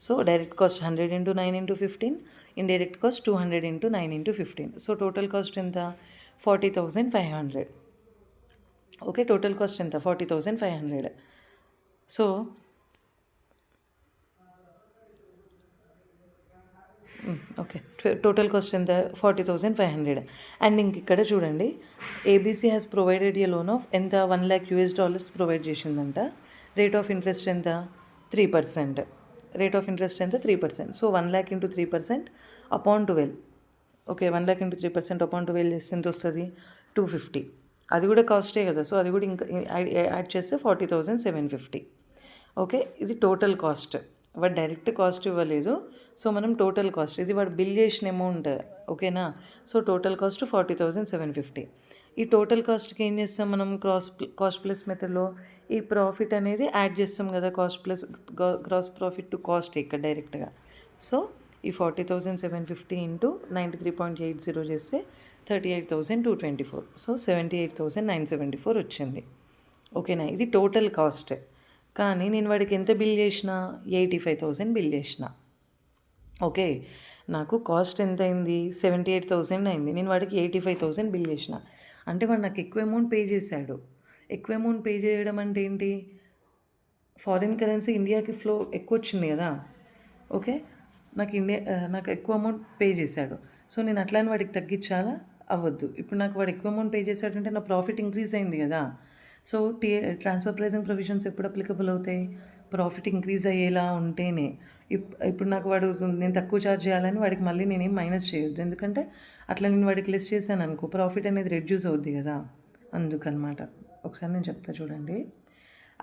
So direct cost 100 × 9 × 15, indirect cost 200 × 9 × 15. So total cost ఎంత? 40,500. ఓకే, టోటల్ కాస్ట్ ఎంత? 40,500. సో ఓకే, టోటల్ కాస్ట్ ఎంత? 40,500. అండ్ ఇంక ఇక్కడ చూడండి, ABC has provided A loan of ఎంత? $1 lakh ప్రొవైడ్ చేసిందంట. రేట్ ఆఫ్ ఇంట్రెస్ట్ ఎంత? 3%. రేట్ ఆఫ్ ఇంట్రెస్ట్ ఎంత? 3%. So 1 lakh × 3% upon 12. Okay, 1 lakh × 3% upon 12 చేస్తే ఎంత వస్తుంది? 250. అది కూడా కాస్టే కదా, సో అది కూడా ఇంకా యాడ్ చేస్తే 40,750. ఓకే, ఇది టోటల్ కాస్ట్. వాడు డైరెక్ట్ కాస్ట్ ఇవ్వలేదు, సో మనం టోటల్ కాస్ట్, ఇది వాడు బిల్ చేసిన అమౌంట్. ఓకేనా. So total cost 40,750. ఈ టోటల్ కాస్ట్కి ఏం చేస్తాం మనం? కాస్ట్ ప్లస్ మెథడ్లో ఈ ప్రాఫిట్ అనేది యాడ్ చేస్తాం కదా, cost plus gross profit to cost ఇక్కడ డైరెక్ట్గా. సో ఈ 40,750 ఇంటూ 93.80 చేస్తే 38,224. సో 78,974 వచ్చింది. ఓకేనా, ఇది టోటల్ కాస్ట్. కానీ నేను వాడికి ఎంత బిల్ చేసిన? 85,000 బిల్ చేసిన. ఓకే, నాకు కాస్ట్ ఎంత అయింది? 78,000 అయింది. నేను వాడికి 85,000 బిల్ చేసిన. అంటే వాడు నాకు ఎక్కువ అమౌంట్ పే చేశాడు. ఎక్కువ అమౌంట్ పే చేయడం అంటే ఏంటి? ఫారిన్ కరెన్సీ ఇండియాకి ఫ్లో ఎక్కువ వచ్చింది కదా. ఓకే, నాకు ఎక్కువ అమౌంట్ పే చేశాడు. సో నేను అట్లానే వాడికి తగ్గించాలా? అవ్వద్దు. ఇప్పుడు నాకు వాడు ఎక్కువ అమౌంట్ పే చేశాడంటే నా ప్రాఫిట్ ఇంక్రీజ్ అయింది కదా. సో ట్రాన్స్ఫర్ ప్రైజింగ్ ప్రొవిజన్స్ ఎప్పుడు అప్లికబుల్ అవుతాయి? ప్రాఫిట్ ఇంక్రీజ్ అయ్యేలా ఉంటేనే. ఇప్పుడు నాకు వాడు నేను తక్కువ ఛార్జ్ చేయాలని వాడికి మళ్ళీ నేనేం మైనస్ చేయొద్దు, ఎందుకంటే అట్లా నేను వాడికి లెస్ చేశాను అనుకో, ప్రాఫిట్ అనేది రెడ్యూస్ అవుద్ది కదా, అందుకనమాట. ఒకసారి నేను చెప్తా చూడండి.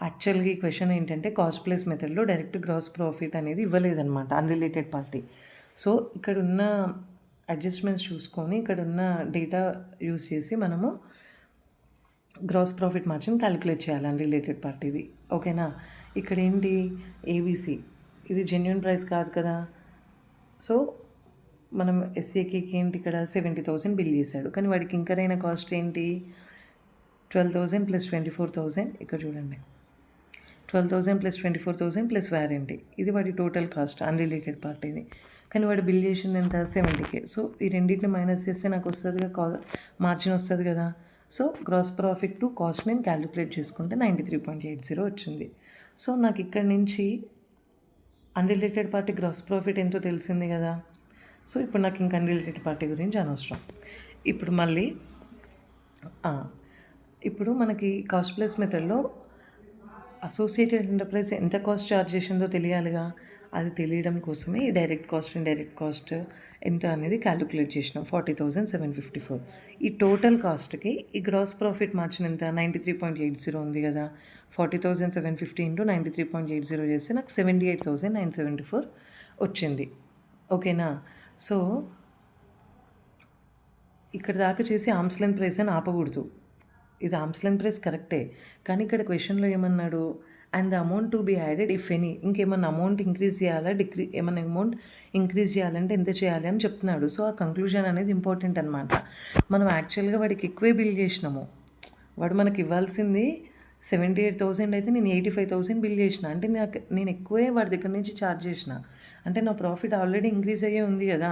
యాక్చువల్గా ఈ క్వశ్చన్ ఏంటంటే కాస్ట్ ప్లస్ మెథడ్లో డైరెక్ట్ గ్రాస్ ప్రాఫిట్ అనేది ఇవ్వలేదన్నమాట అన్రిలేటెడ్ పార్టీ. సో ఇక్కడ ఉన్న అడ్జస్ట్మెంట్స్ చూసుకొని ఇక్కడ ఉన్న డేటా యూస్ చేసి మనము గ్రాస్ ప్రాఫిట్ మార్జిన్ క్యాలిక్యులేట్ చేయాలి అన్రిలేటెడ్ పార్టీది. ఓకేనా. ఇక్కడ ఏంటి? ఏబీసీ ఇది జెన్యున్ ప్రైస్ కాదు కదా. సో మనం ఎస్ఏకేకి ఏంటి ఇక్కడ 70,000 బిల్ చేశాడు, కానీ వాడికి ఇంకరైన కాస్ట్ ఏంటి? 12,000 ప్లస్ 24,000 ఇక్కడ చూడండి 12,000 ప్లస్ 24,000 ప్లస్ వారంటీ, ఇది వాడి టోటల్ కాస్ట్ అన్రిలేటెడ్ పార్టీది. కానీ వాడు బిల్ చేసింది ఎంత 70K. సో ఈ రెండింటిని మైనస్ చేస్తే నాకు వస్తుంది మార్జిన్ వస్తుంది కదా. So gross profit to cost నేను క్యాలిక్యులేట్ చేసుకుంటే 93.80 వచ్చింది. సో నాకు ఇక్కడ నుంచి అన్రిలేటెడ్ పార్టీ గ్రాస్ ప్రాఫిట్ ఎంతో తెలిసింది కదా. సో ఇప్పుడు నాకు ఇంకా అన్రిలేటెడ్ పార్టీ గురించి అనవసరం. ఇప్పుడు మళ్ళీ ఇప్పుడు మనకి కాస్ట్ ప్లస్ మెథడ్లో అసోసియేటెడ్ ఎంటర్ప్రైజ్ ఎంత కాస్ట్ ఛార్జ్ చేసిందో తెలియాలిగా. అది తెలియడం కోసమే ఈ డైరెక్ట్ కాస్ట్ ఇండైరెక్ట్ కాస్ట్ ఎంత అనేది క్యాలిక్యులేట్ చేసినాం. 40,754. ఈ టోటల్ కాస్ట్కి ఈ గ్రాస్ ప్రాఫిట్ మార్జిన్ ఎంత 93.80 ఉంది కదా. 40,750 ఇంటూ 93.80 చేస్తే నాకు 78,974 వచ్చింది. ఓకేనా. సో ఇక్కడ దాకా చేసి ఆర్మ్స్ లెంత్ ప్రైస్ అని ఆపకూడదు. ఇది ఆర్మ్స్ లెంత్ ప్రైస్ కరెక్టే, కానీ ఇక్కడ క్వశ్చన్లో ఏమన్నాడు, and the amount to be added if any, ఇంకేమన్నా అమౌంట్ ఇంక్రీజ్ చేయాలా ఏమన్నా అమౌంట్ ఇంక్రీజ్ చేయాలంటే ఎంత చేయాలి అని చెప్తున్నాడు. సో ఆ కంక్లూజన్ అనేది ఇంపార్టెంట్ అనమాట. మనం యాక్చువల్గా వాడికి ఎక్కువే బిల్ చేసినాము. వాడు మనకి ఇవ్వాల్సింది 78,000 అయితే నేను 85,000 బిల్ చేసిన. అంటే నేను ఎక్కువే వాడి దగ్గర నుంచి ఛార్జ్ చేసిన. అంటే నా ప్రాఫిట్ ఆల్రెడీ ఇంక్రీజ్ అయ్యే ఉంది కదా.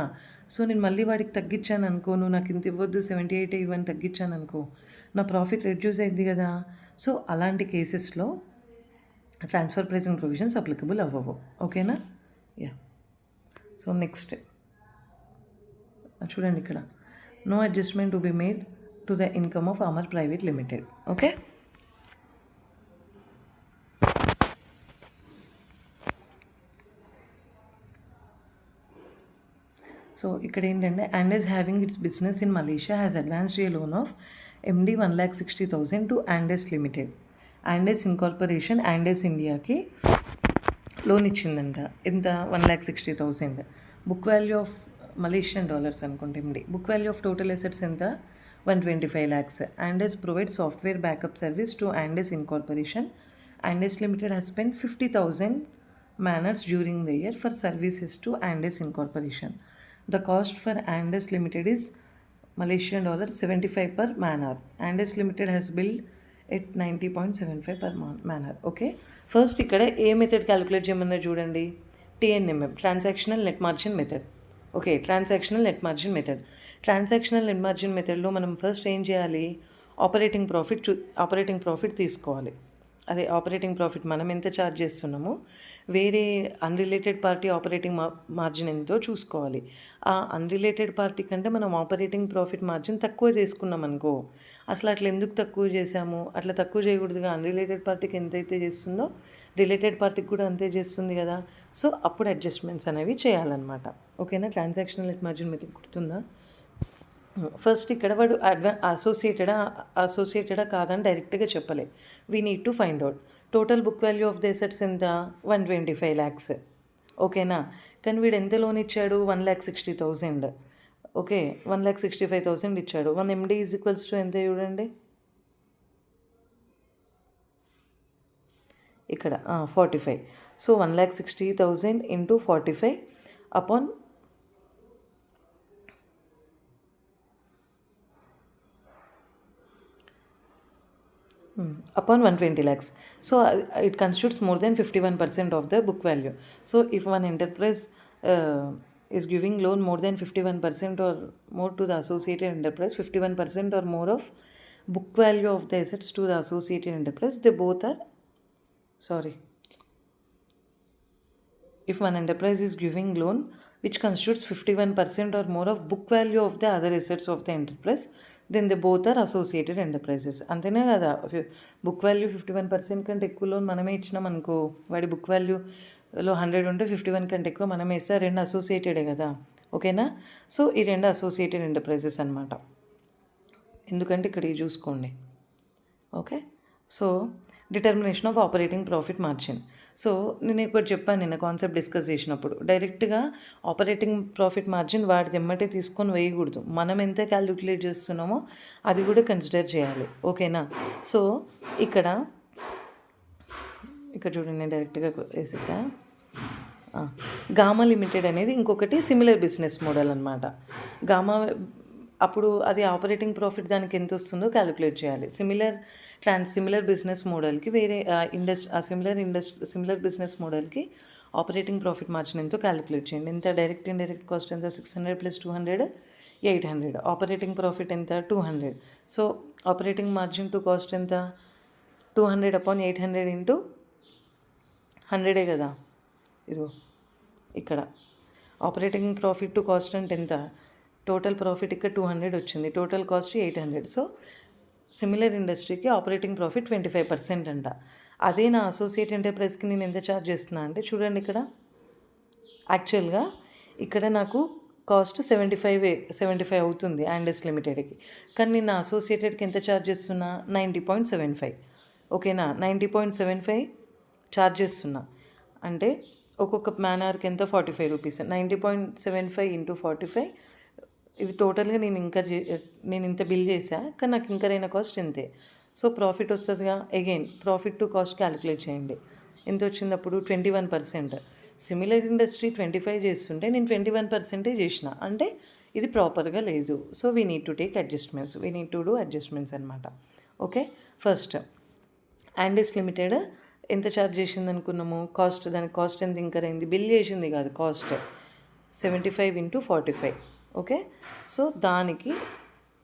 సో నేను మళ్ళీ వాడికి తగ్గించాను అనుకో, నువ్వు నాకు ఇంత ఇవ్వద్దు 78 ఇవ్వని తగ్గించాను అనుకో, నా ప్రాఫిట్ రెడ్యూస్ అయింది కదా. సో అలాంటి కేసెస్లో ట్రాన్స్ఫర్ ప్రైసింగ్ ప్రొవిజన్స్ అప్లికబుల్ అవ్వవు. ఓకేనా. యా. సో నెక్స్ట్ చూడండి ఇక్కడ, no adjustment to be made to the income of Amar private limited. Okay. So ఇక్కడ ఏంటంటే, Andes having its business in Malaysia has advanced a loan of MD 1,60,000 to Andes limited. Andes incorporation Andes ఇండియాకి loan ఇచ్చిందంట. ఎంత 1,60,000. Book value of Malaysian dollars అనుకుంటే MD. Book value of total assets ఎంత 125 lakhs. Andes provides software backup service to Andes Incorporation. Andes Limited has spent 50,000 man-hours during the year for services to Andes Incorporation. The cost for Andes Limited is Malaysian dollar 75 per man-hour. Andes Limited has billed at 90.75 per man-hour. Okay. First ఇక్కడ ఏ method calculate చేయమన్నా చూడండి, TNMM, transactional net margin method. Okay, transactional net margin method. Transactional net margin మెథడ్లో మనం first ఏం చేయాలి, operating profit తీసుకోవాలి. అదే operating profit మనం ఎంత ఛార్జ్ చేస్తున్నామో వేరే అన్రిలేటెడ్ పార్టీ ఆపరేటింగ్ మార్జిన్ ఎంతో చూసుకోవాలి. ఆ అన్రిలేటెడ్ పార్టీ కంటే మనం ఆపరేటింగ్ ప్రాఫిట్ మార్జిన్ తక్కువ చేసుకున్నాం అనుకో, అసలు అట్లా ఎందుకు తక్కువ చేసాము, అట్లా తక్కువ చేయకూడదుగా. అన్రిలేటెడ్ పార్టీకి ఎంతైతే చేస్తుందో రిలేటెడ్ పార్టీకి కూడా అంతే చేస్తుంది కదా. సో అప్పుడు అడ్జస్ట్మెంట్స్ అనేవి చేయాలన్నమాట. ఓకేనా. ట్రాన్సాక్షనల్ నెట్ మార్జిన్ మెథడ్ గుర్తుందా. ఫస్ట్ ఇక్కడ వాడు అసోసియేటెడా కాదని డైరెక్ట్గా చెప్పలే. We need to find out. Total book value of the assets ఎంత 125 lakhs. ఓకేనా. కానీ వీడు ఎంత లోన్ ఇచ్చాడు 1,60,000. ఓకే, 1,65,000 ఇచ్చాడు. 1 MD ఈజ్ ఈక్వల్స్ టు ఎంత చూడండి ఇక్కడ 45. So 1,60,000 into 45 upon upon 120 lakhs. So it constitutes more than 51% of the book value. So if one enterprise is giving loan more than 51% or more to the associated enterprise, 51% or more of book value of the assets to the associated enterprise, they both are if one enterprise is giving loan which constitutes 51% or more of book value of the other assets of the enterprise, then they both are associated enterprises. అంతేనే కదా. Book value 51% కంటే ఎక్కువ loan మనమే ఇచ్చినాం అనుకో, వాడి book వాల్యూలో 100 ఉంటే 51 కంటే ఎక్కువ మనమే ఇస్తే రెండు అసోసియేటెడే కదా. ఓకేనా. సో ఈ రెండు అసోసియేటెడ్ ఎంటర్ప్రైజెస్ అనమాట. ఎందుకంటే ఇక్కడ ఇది చూసుకోండి. Okay. So determination of operating profit margin. So నేను ఇక్కడ చెప్పాను, నిన్న కాన్సెప్ట్ డిస్కస్ చేసినప్పుడు డైరెక్ట్గా ఆపరేటింగ్ ప్రాఫిట్ మార్జిన్ వాడి తెమ్మటే తీసుకొని వేయకూడదు. మనం ఎంత క్యాలిక్యులేట్ చేస్తున్నామో అది కూడా కన్సిడర్ చేయాలి. ఓకేనా. సో ఇక్కడ చూడండి, నేను డైరెక్ట్గా వేసేసా. గామా లిమిటెడ్ అనేది ఇంకొకటి సిమిలర్ బిజినెస్ మోడల్ అనమాట. గామా అప్పుడు అది ఆపరేటింగ్ ప్రాఫిట్ దానికి ఎంత వస్తుందో క్యాలిక్యులేట్ చేయాలి. సిమిలర్ బిజినెస్ మోడల్కి వేరే సిమిలర్ బిజినెస్ మోడల్కి ఆపరేటింగ్ ప్రాఫిట్ మార్జిన్ ఎంతో క్యాలిక్యులేట్ చేయండి. ఎంత డైరెక్ట్ ఇండైరెక్ట్ కాస్ట్ ఎంత 600 + 200 800. ఆపరేటింగ్ ప్రాఫిట్ ఎంత 200. So operating margin to cost ఎంత 200/800 ఇంటూ 100 కదా. ఇదిగో ఇక్కడ ఆపరేటింగ్ ప్రాఫిట్ టు కాస్ట్ అంటే ఎంత, టోటల్ ప్రాఫిట్ ఇక్కడ 200 వచ్చింది, టోటల్ కాస్ట్ 800. సో సిమిలర్ ఇండస్ట్రీకి ఆపరేటింగ్ ప్రాఫిట్ 25% అంట. అదే నా అసోసియేట్ ఎంటర్ప్రైజ్కి నేను ఎంత ఛార్జ్ చేస్తున్నా అంటే చూడండి, ఇక్కడ యాక్చువల్గా ఇక్కడ నాకు కాస్ట్ 75 అవుతుంది యాండెస్ లిమిటెడ్కి, కానీ నేను నా అసోసియేటెడ్కి ఎంత ఛార్జ్ చేస్తున్నా 90.75. ఓకేనా, 90.75 ఛార్జ్ చేస్తున్నా. అంటే ఒక్కొక్క మ్యాన్ అవర్కి ఎంత 45 రూపీస్. 90.75 ఇంటూ 45, ఇది టోటల్గా నేను ఇంత బిల్ చేశా, కానీ నాకు ఇంకా అయిన కాస్ట్ ఇంతే. సో ప్రాఫిట్ వస్తుందిగా. Again profit to cost calculate చేయండి. ఎంత వచ్చింది అప్పుడు 21%. సిమిలర్ ఇండస్ట్రీ 25 చేస్తుంటే నేను 21% చేసిన, అంటే ఇది ప్రాపర్గా లేదు. So we need to take adjustments, we need to do adjustments అనమాట. ఓకే, ఫస్ట్ యాండెస్ లిమిటెడ్ ఎంత ఛార్జ్ చేసింది అనుకున్నాము, దానికి కాస్ట్ ఎంత ఇంకర్ అయింది, బిల్ చేసింది కాదు, కాస్ట్ 75 × 45. ఓకే, సో దానికి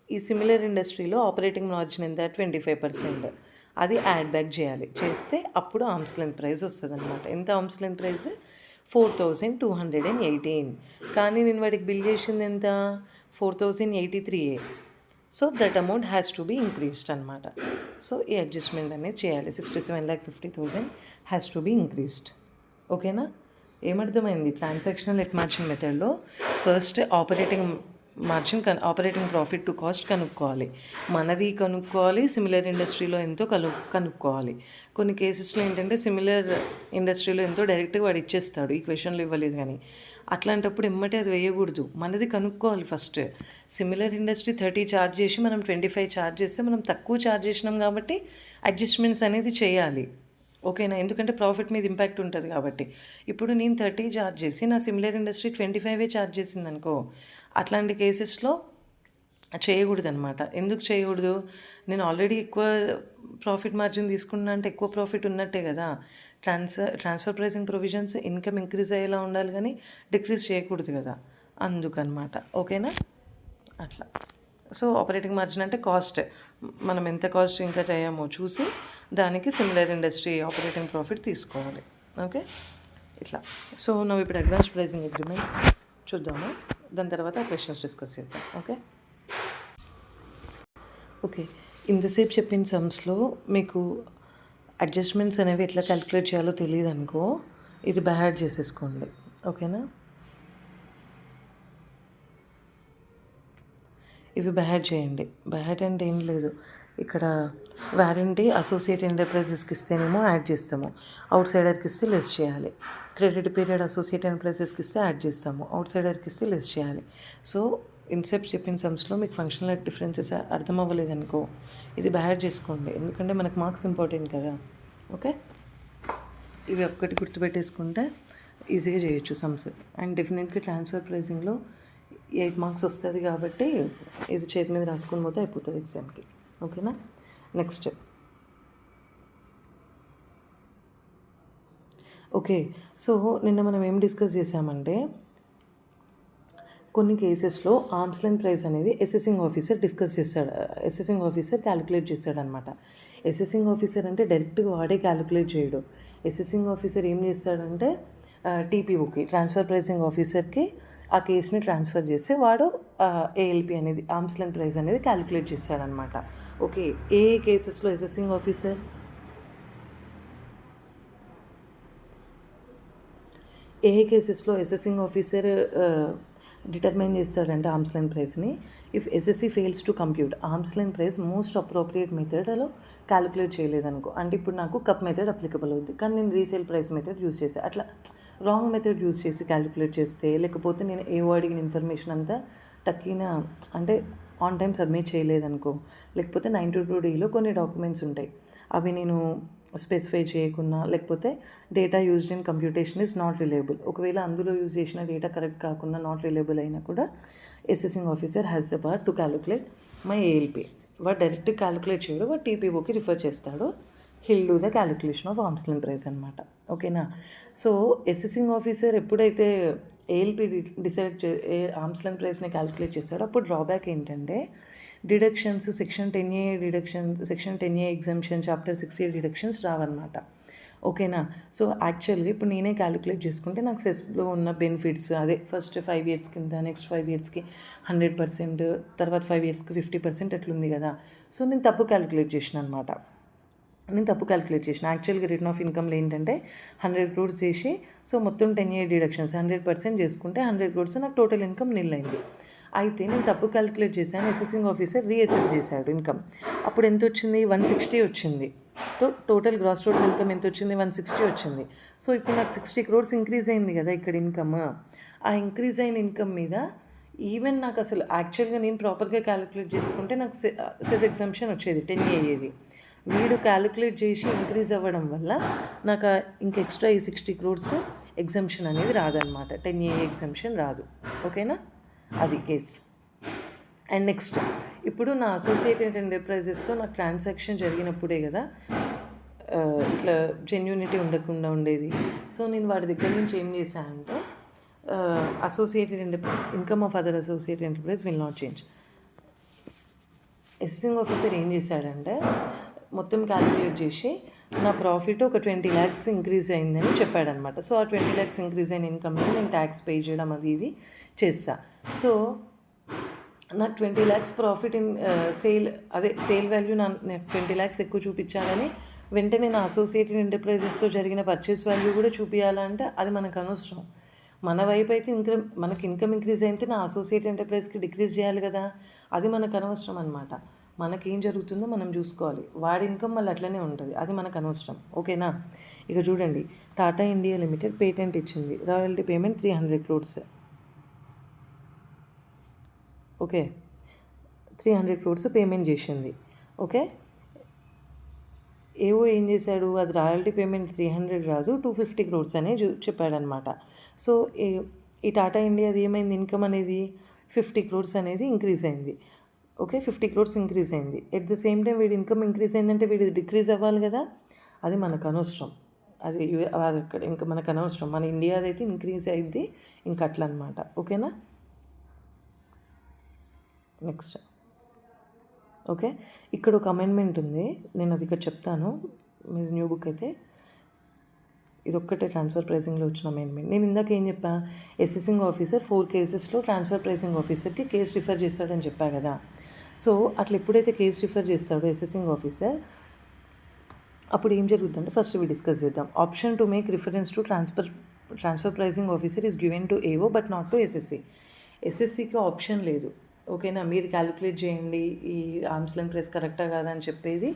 ఈ సిమిలర్ ఇండస్ట్రీలో ఆపరేటింగ్ మార్జిన్ ఎంత 25%. అది యాడ్ బ్యాక్ చేయాలి. చేస్తే అప్పుడు ఆర్మ్స్ లెంత్ ప్రైస్ వస్తుంది అనమాట. ఎంత ఆర్మ్స్ లెంత్ ప్రైస్ 4218. కానీ నేను వాడికి బిల్ చేసింది ఎంత 4083. So that amount has to be increased అనమాట. సో ఈ అడ్జస్ట్మెంట్ అనేది చేయాలి. 67,50,000 హ్యాస్ టు బీ ఇంక్రీస్డ్. ఓకేనా, ఏమర్థమైంది? ట్రాన్సాక్షనల్ నెట్ మార్జిన్ మెథడ్లో first operating profit to cost కనుక్కోవాలి, మనది కనుక్కోవాలి, సిమిలర్ ఇండస్ట్రీలో ఎంతో కనుక్కోవాలి. కొన్ని కేసెస్లో ఏంటంటే సిమిలర్ ఇండస్ట్రీలో ఎంతో డైరెక్ట్గా వాడు ఇచ్చేస్తాడు, ఈ క్వశ్చన్లు ఇవ్వలేదు కానీ. అట్లాంటప్పుడు ఎమ్మటే అది వేయకూడదు, మనది కనుక్కోవాలి ఫస్ట్. సిమిలర్ ఇండస్ట్రీ 30 ఛార్జ్ చేసి మనం 25 ఛార్జ్ చేస్తే మనం తక్కువ ఛార్జ్ చేసినాం కాబట్టి అడ్జస్ట్మెంట్స్ అనేది చేయాలి. ఓకేనా, ఎందుకంటే ప్రాఫిట్ మీద ఇంపాక్ట్ ఉంటుంది కాబట్టి. ఇప్పుడు నేను 30 ఛార్జ్ చేసి నా సిమిలర్ ఇండస్ట్రీ 25 ఛార్జ్ చేసింది అనుకో, అట్లాంటి కేసెస్లో చేయకూడదు అనమాట. ఎందుకు చేయకూడదు? నేను ఆల్రెడీ ఎక్కువ ప్రాఫిట్ మార్జిన్ తీసుకున్నా అంటే ఎక్కువ ప్రాఫిట్ ఉన్నట్టే కదా. Transfer pricing provisions income increase అయ్యేలా ఉండాలి కానీ డిక్రీజ్ చేయకూడదు కదా, అందుకనమాట. ఓకేనా, అట్లా. సో ఆపరేటింగ్ మార్జిన్ అంటే కాస్ట్, మనం ఎంత కాస్ట్ ఇంకా చేయమో చూసి దానికి సిమిలర్ ఇండస్ట్రీ ఆపరేటింగ్ ప్రాఫిట్ తీసుకోవాలి. ఓకే, ఇట్లా. సో నువ్వు ఇప్పుడు అడ్వాన్స్ ప్రైసింగ్ అగ్రిమెంట్ చూద్దాము, దాని తర్వాత క్వశ్చన్స్ డిస్కస్ చేద్దాం. ఓకే, ఇంతసేపు చెప్పిన సమ్స్లో మీకు అడ్జస్ట్మెంట్స్ అనేవి ఎట్లా క్యాలిక్యులేట్ చేయాలో తెలియదు అనుకో, ఇది బ్యాడ్ చేసేసుకోండి. ఓకేనా, ఇవి బ్యాడ్ చేయండి. బ్యాడ్ అంటే ఏం లేదు, ఇక్కడ వారంటీ అసోసియేట్ ఎంటర్ప్రైజెస్కి ఇస్తేనేమో యాడ్ చేస్తాము, అవుట్ సైడర్కి ఇస్తే లెస్ చేయాలి. క్రెడిట్ పీరియడ్ అసోసియేట్ ఎంటర్ప్రైజెస్కి ఇస్తే యాడ్ చేస్తాము, అవుట్ సైడర్కి ఇస్తే లెస్ చేయాలి. సో ఇన్సెప్ట్ చెప్పిన సమ్స్లో మీకు ఫంక్షనల్ డిఫరెన్సెస్ అర్థం అవ్వలేదనుకో, ఇది బ్యాడ్ చేసుకోండి, ఎందుకంటే మనకు మార్క్స్ ఇంపార్టెంట్ కదా. ఓకే, ఇవి ఒక్కటి గుర్తుపెట్టేసుకుంటే ఈజీగా చేయొచ్చు సమ్స్. అండ్ డెఫినెట్గా ట్రాన్స్ఫర్ ప్రైసింగ్లో 8 మార్క్స్ వస్తుంది కాబట్టి ఇది చేతి మీద రాసుకొని పోతే అయిపోతుంది ఎగ్జామ్కి. ఓకేనా, నెక్స్ట్. ఓకే, సో నిన్న మనం ఏం డిస్కస్ చేసామంటే కొన్ని కేసెస్లో ఆర్మ్స్ లెంత్ ప్రైస్ అనేది అసెసింగ్ ఆఫీసర్ క్యాలిక్యులేట్ చేస్తాడనమాట. అసెసింగ్ ఆఫీసర్ అంటే డైరెక్ట్గా వాడే క్యాలిక్యులేట్ చేయడు. అసెసింగ్ ఆఫీసర్ ఏం చేస్తాడంటే టీపీఓకి, ట్రాన్స్ఫర్ ప్రైసింగ్ ఆఫీసర్కి ఆ కేసుని ట్రాన్స్ఫర్ చేస్తే వాడు ఏఎల్పి అనేది ఆర్మ్స్ లెంత్ ప్రైస్ అనేది క్యాలిక్యులేట్ చేస్తాడనమాట. ఓకే, ఏ కేసెస్లో అసెసింగ్ ఆఫీసర్ డిటర్మైన్ చేస్తాడంటే ఆర్మ్స్ లెంత్ ప్రైస్ని, if assessee fails to compute arm's length price most appropriate మెథడ్లో క్యాలిక్యులేట్ చేయలేదనుకో, అంటే ఇప్పుడు నాకు కప్ మెథడ్ అప్లికబుల్ అవుతుంది, కానీ నేను రీసేల్ ప్రైస్ మెథడ్ యూస్ చేసే, అట్లా రాంగ్ మెథడ్ యూస్ చేసి క్యాలిక్యులేట్ చేస్తే, లేకపోతే నేను అడిగిన ఇన్ఫర్మేషన్ అంతా టక్కిన అంటే ఆన్ టైం సబ్మిట్ చేయలేదనుకో, లేకపోతే 92Dలో కొన్ని డాక్యుమెంట్స్ ఉంటాయి, అవి నేను స్పెసిఫై చేయకున్నా, లేకపోతే data used in computation is not reliable, ఒకవేళ అందులో యూజ్ చేసిన డేటా కరెక్ట్ కాకుండా నాట్ రిలయబుల్ అయినా కూడా assessing officer has the power to calculate my ALP. వాడు డైరెక్ట్ క్యాలిక్యులేట్ చేయడు, వాడు టీపీఓకి రిఫర్ చేస్తాడు. He'll do the calculation of arm's length price అనమాట. ఓకేనా. సో అసెసింగ్ ఆఫీసర్ ఎప్పుడైతే ఏఎల్పి డిసైడ్ ఆర్మ్స్ లెంత్ ప్రైస్ని క్యాలిక్యులేట్ చేస్తాడో అప్పుడు డ్రాబ్యాక్ ఏంటంటే deductions, section 10A deductions, section 10A exemption, chapter 6A deductions రావన్నమాట. ఓకేనా. సో యాక్చువల్గా ఇప్పుడు నేనే క్యాలిక్యులేట్ చేసుకుంటే నాకు సెస్లో ఉన్న బెనిఫిట్స్, అదే ఫస్ట్ 5 ఇయర్స్ కింద, నెక్స్ట్ 5 ఇయర్స్కి 100%, తర్వాత 5 ఇయర్స్కి 50% అట్లుంది కదా. సో నేను తప్పు క్యాలిక్యులేట్ చేసిన అనమాట. యాక్చువల్గా రిటర్న్ ఆఫ్ ఇన్కమ్లో ఏంటంటే 100 crores చేసి, సో మొత్తం 10A డిడక్షన్స్ 100% చేసుకుంటే 100 crores నాకు టోటల్ ఇన్కమ్ నిల్ అయింది. అయితే నేను తప్పు క్యాలిక్యులేట్ చేశాను. అసెసింగ్ ఆఫీసర్ రీఅసెస్ చేశాడు ఇన్కమ్. అప్పుడు ఎంత వచ్చింది? 160 వచ్చింది. టోటల్ గ్రాస్ టోటల్ ఇన్కమ్ ఎంత వచ్చింది? 160 వచ్చింది. సో ఇప్పుడు నాకు 60 crores ఇంక్రీజ్ అయింది కదా ఇక్కడ ఇన్కమ్. ఆ ఇంక్రీజ్ అయిన ఇన్కమ్ మీద ఈవెన్ నాకు అసలు యాక్చువల్గా నేను ప్రాపర్గా క్యాలిక్యులేట్ చేసుకుంటే నాకు సెస్ ఎగ్జామ్షన్ వచ్చేది, 10A అయ్యేది. వీడు క్యాలిక్యులేట్ చేసి ఇంక్రీజ్ అవ్వడం వల్ల నాకు ఇంక ఎక్స్ట్రా ఈ 60 crores ఎగ్జామ్షన్ అనేది రాదనమాట. 10A ఎగ్జామ్షన్ రాదు. ఓకేనా, అది కేస్. అండ్ నెక్స్ట్, ఇప్పుడు నా అసోసియేటెడ్ ఎంటర్ప్రైజెస్తో నాకు ట్రాన్సాక్షన్ జరిగినప్పుడే కదా ఇట్లా జెన్యూనిటీ ఉండకుండా ఉండేది. సో నేను వాడి దగ్గర నుంచి ఏం చేశానంటే associated income of other associated enterprise will not change. Assessing officer ఏం చేశాడంటే మొత్తం క్యాలిక్యులేట్ చేసి నా ప్రాఫిట్ ఒక 20 lakhs ఇంక్రీజ్ అయిందని చెప్పాడనమాట. సో ఆ 20 lakhs ఇంక్రీజ్ అయిన ఇన్కమ్ మీద నేను ట్యాక్స్ పే చేయడం అది ఇది చేస్తా. సో నాకు 20 lakhs profit in sale value నా 20 lakhs ఎక్కువ చూపించాలని వెంటనే నా అసోసియేటెడ్ ఎంటర్ప్రైజెస్తో జరిగిన పర్చేస్ వాల్యూ కూడా చూపించాలంటే అది మనకు అనవసరం. మన వైపు అయితే మనకి ఇన్కమ్ ఇంక్రీజ్ అయితే నా అసోసియేట్ ఎంటర్ప్రైజ్కి డిక్రీజ్ చేయాలి కదా, అది మనకు అనవసరం అనమాట. మనకేం జరుగుతుందో మనం చూసుకోవాలి. వాడి ఇన్కమ్ మళ్ళీ అట్లనే ఉంటుంది, అది మనకు అనవసరం. ఓకేనా. ఇక చూడండి, టాటా ఇండియా లిమిటెడ్ పేటెంట్ ఇచ్చింది, royalty payment 300 crores. Okay, 300 crores payment చేసింది. ఓకే, ఏం చేశాడు, అది రాయల్టీ పేమెంట్ 300 రాజు 250 crores అనే చెప్పాడనమాట. సో ఈ టాటా ఇండియాది ఏమైంది, ఇన్కమ్ అనేది 50 crores అనేది ఇంక్రీజ్ అయింది. ఓకే, 50 crores ఇంక్రీజ్ అయింది. ఎట్ ద సేమ్ టైం వీడి ఇన్కమ్ ఇంక్రీజ్ అయిందంటే వీడి డిక్రీజ్ అవ్వాలి కదా, అది మనకు అనవసరం. అది అక్కడ ఇంకా మనకు అనవసరం. మన ఇండియాది అయితే ఇంక్రీజ్ అయింది, ఇంకా అట్లా అనమాట. ఓకేనా. నెక్స్ట్, ఓకే, ఇక్కడ ఒక అమెండ్మెంట్ ఉంది, నేను అది ఇక్కడ చెప్తాను. మీది న్యూ బుక్ అయితే ఇది ఒక్కటే ట్రాన్స్ఫర్ ప్రైసింగ్లో వచ్చిన అమెండ్మెంట్. నేను ఇందాక ఏం చెప్పా, assessing officer 4 cases transfer pricing ఆఫీసర్కి కేసు రిఫర్ చేస్తాడని చెప్పా కదా. సో అట్లా ఎప్పుడైతే కేసు రిఫర్ చేస్తాడో అసెసింగ్ ఆఫీసర్, అప్పుడు ఏం జరుగుతుందంటే ఫస్ట్ ఇవి డిస్కస్ చేద్దాం. Option to make reference to transfer pricing officer is given to AO but not to SSC. ఎస్ఎస్సికి ఆప్షన్ లేదు. ఓకేనా, మీరు క్యాలిక్యులేట్ చేయండి ఈ ఆర్మ్స్ లెంత్ ప్రైస్ కరెక్టా కాదా అని చెప్పేది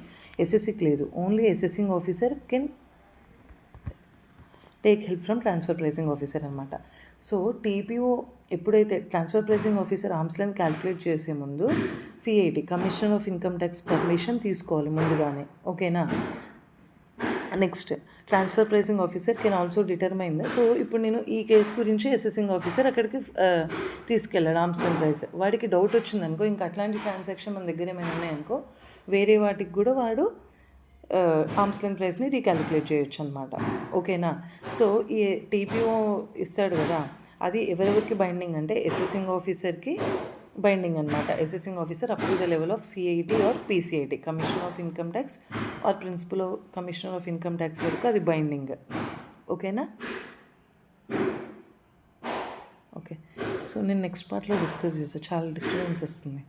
ఎస్ఎస్సికి లేదు. Only assessing officer can take help from transfer pricing officer అనమాట. సో టీపీఓ ఎప్పుడైతే transfer pricing officer arms length calculate చేసే ముందు CIT, commissioner of income tax permission తీసుకోవాలి ముందుగానే. ఓకేనా. Next, transfer pricing officer can also determine. So ఇప్పుడు నేను ఈ కేసు గురించి అసెసింగ్ ఆఫీసర్ అక్కడికి తీసుకెళ్ళాడు ఆర్మ్స్ లెంత్ ప్రైస్. వాడికి డౌట్ వచ్చిందనుకో, ఇంకా అట్లాంటి ట్రాన్సాక్షన్ మన దగ్గర ఏమైనా ఉన్నాయనుకో, వేరే వాటికి కూడా వాడు ఆర్మ్స్ లెంత్ ప్రైస్ని రీక్యాలిక్యులేట్ చేయొచ్చు అనమాట. ఓకేనా. సో ఈ టీపీఓ ఇస్తాడు కదా, అది ఎవరెవరికి బైండింగ్ అంటే అసెసింగ్ ఆఫీసర్కి బైండింగ్ అనమాట. Assessing officer up to the level of CIT or PCIT, commissioner of income tax or principal commissioner of income tax వరకు అది బైండింగ్. ఓకేనా. ఓకే, సో నేను నెక్స్ట్ పార్ట్లో డిస్కస్ చేస్తాను, చాలా డిస్టర్బెన్స్ వస్తుంది.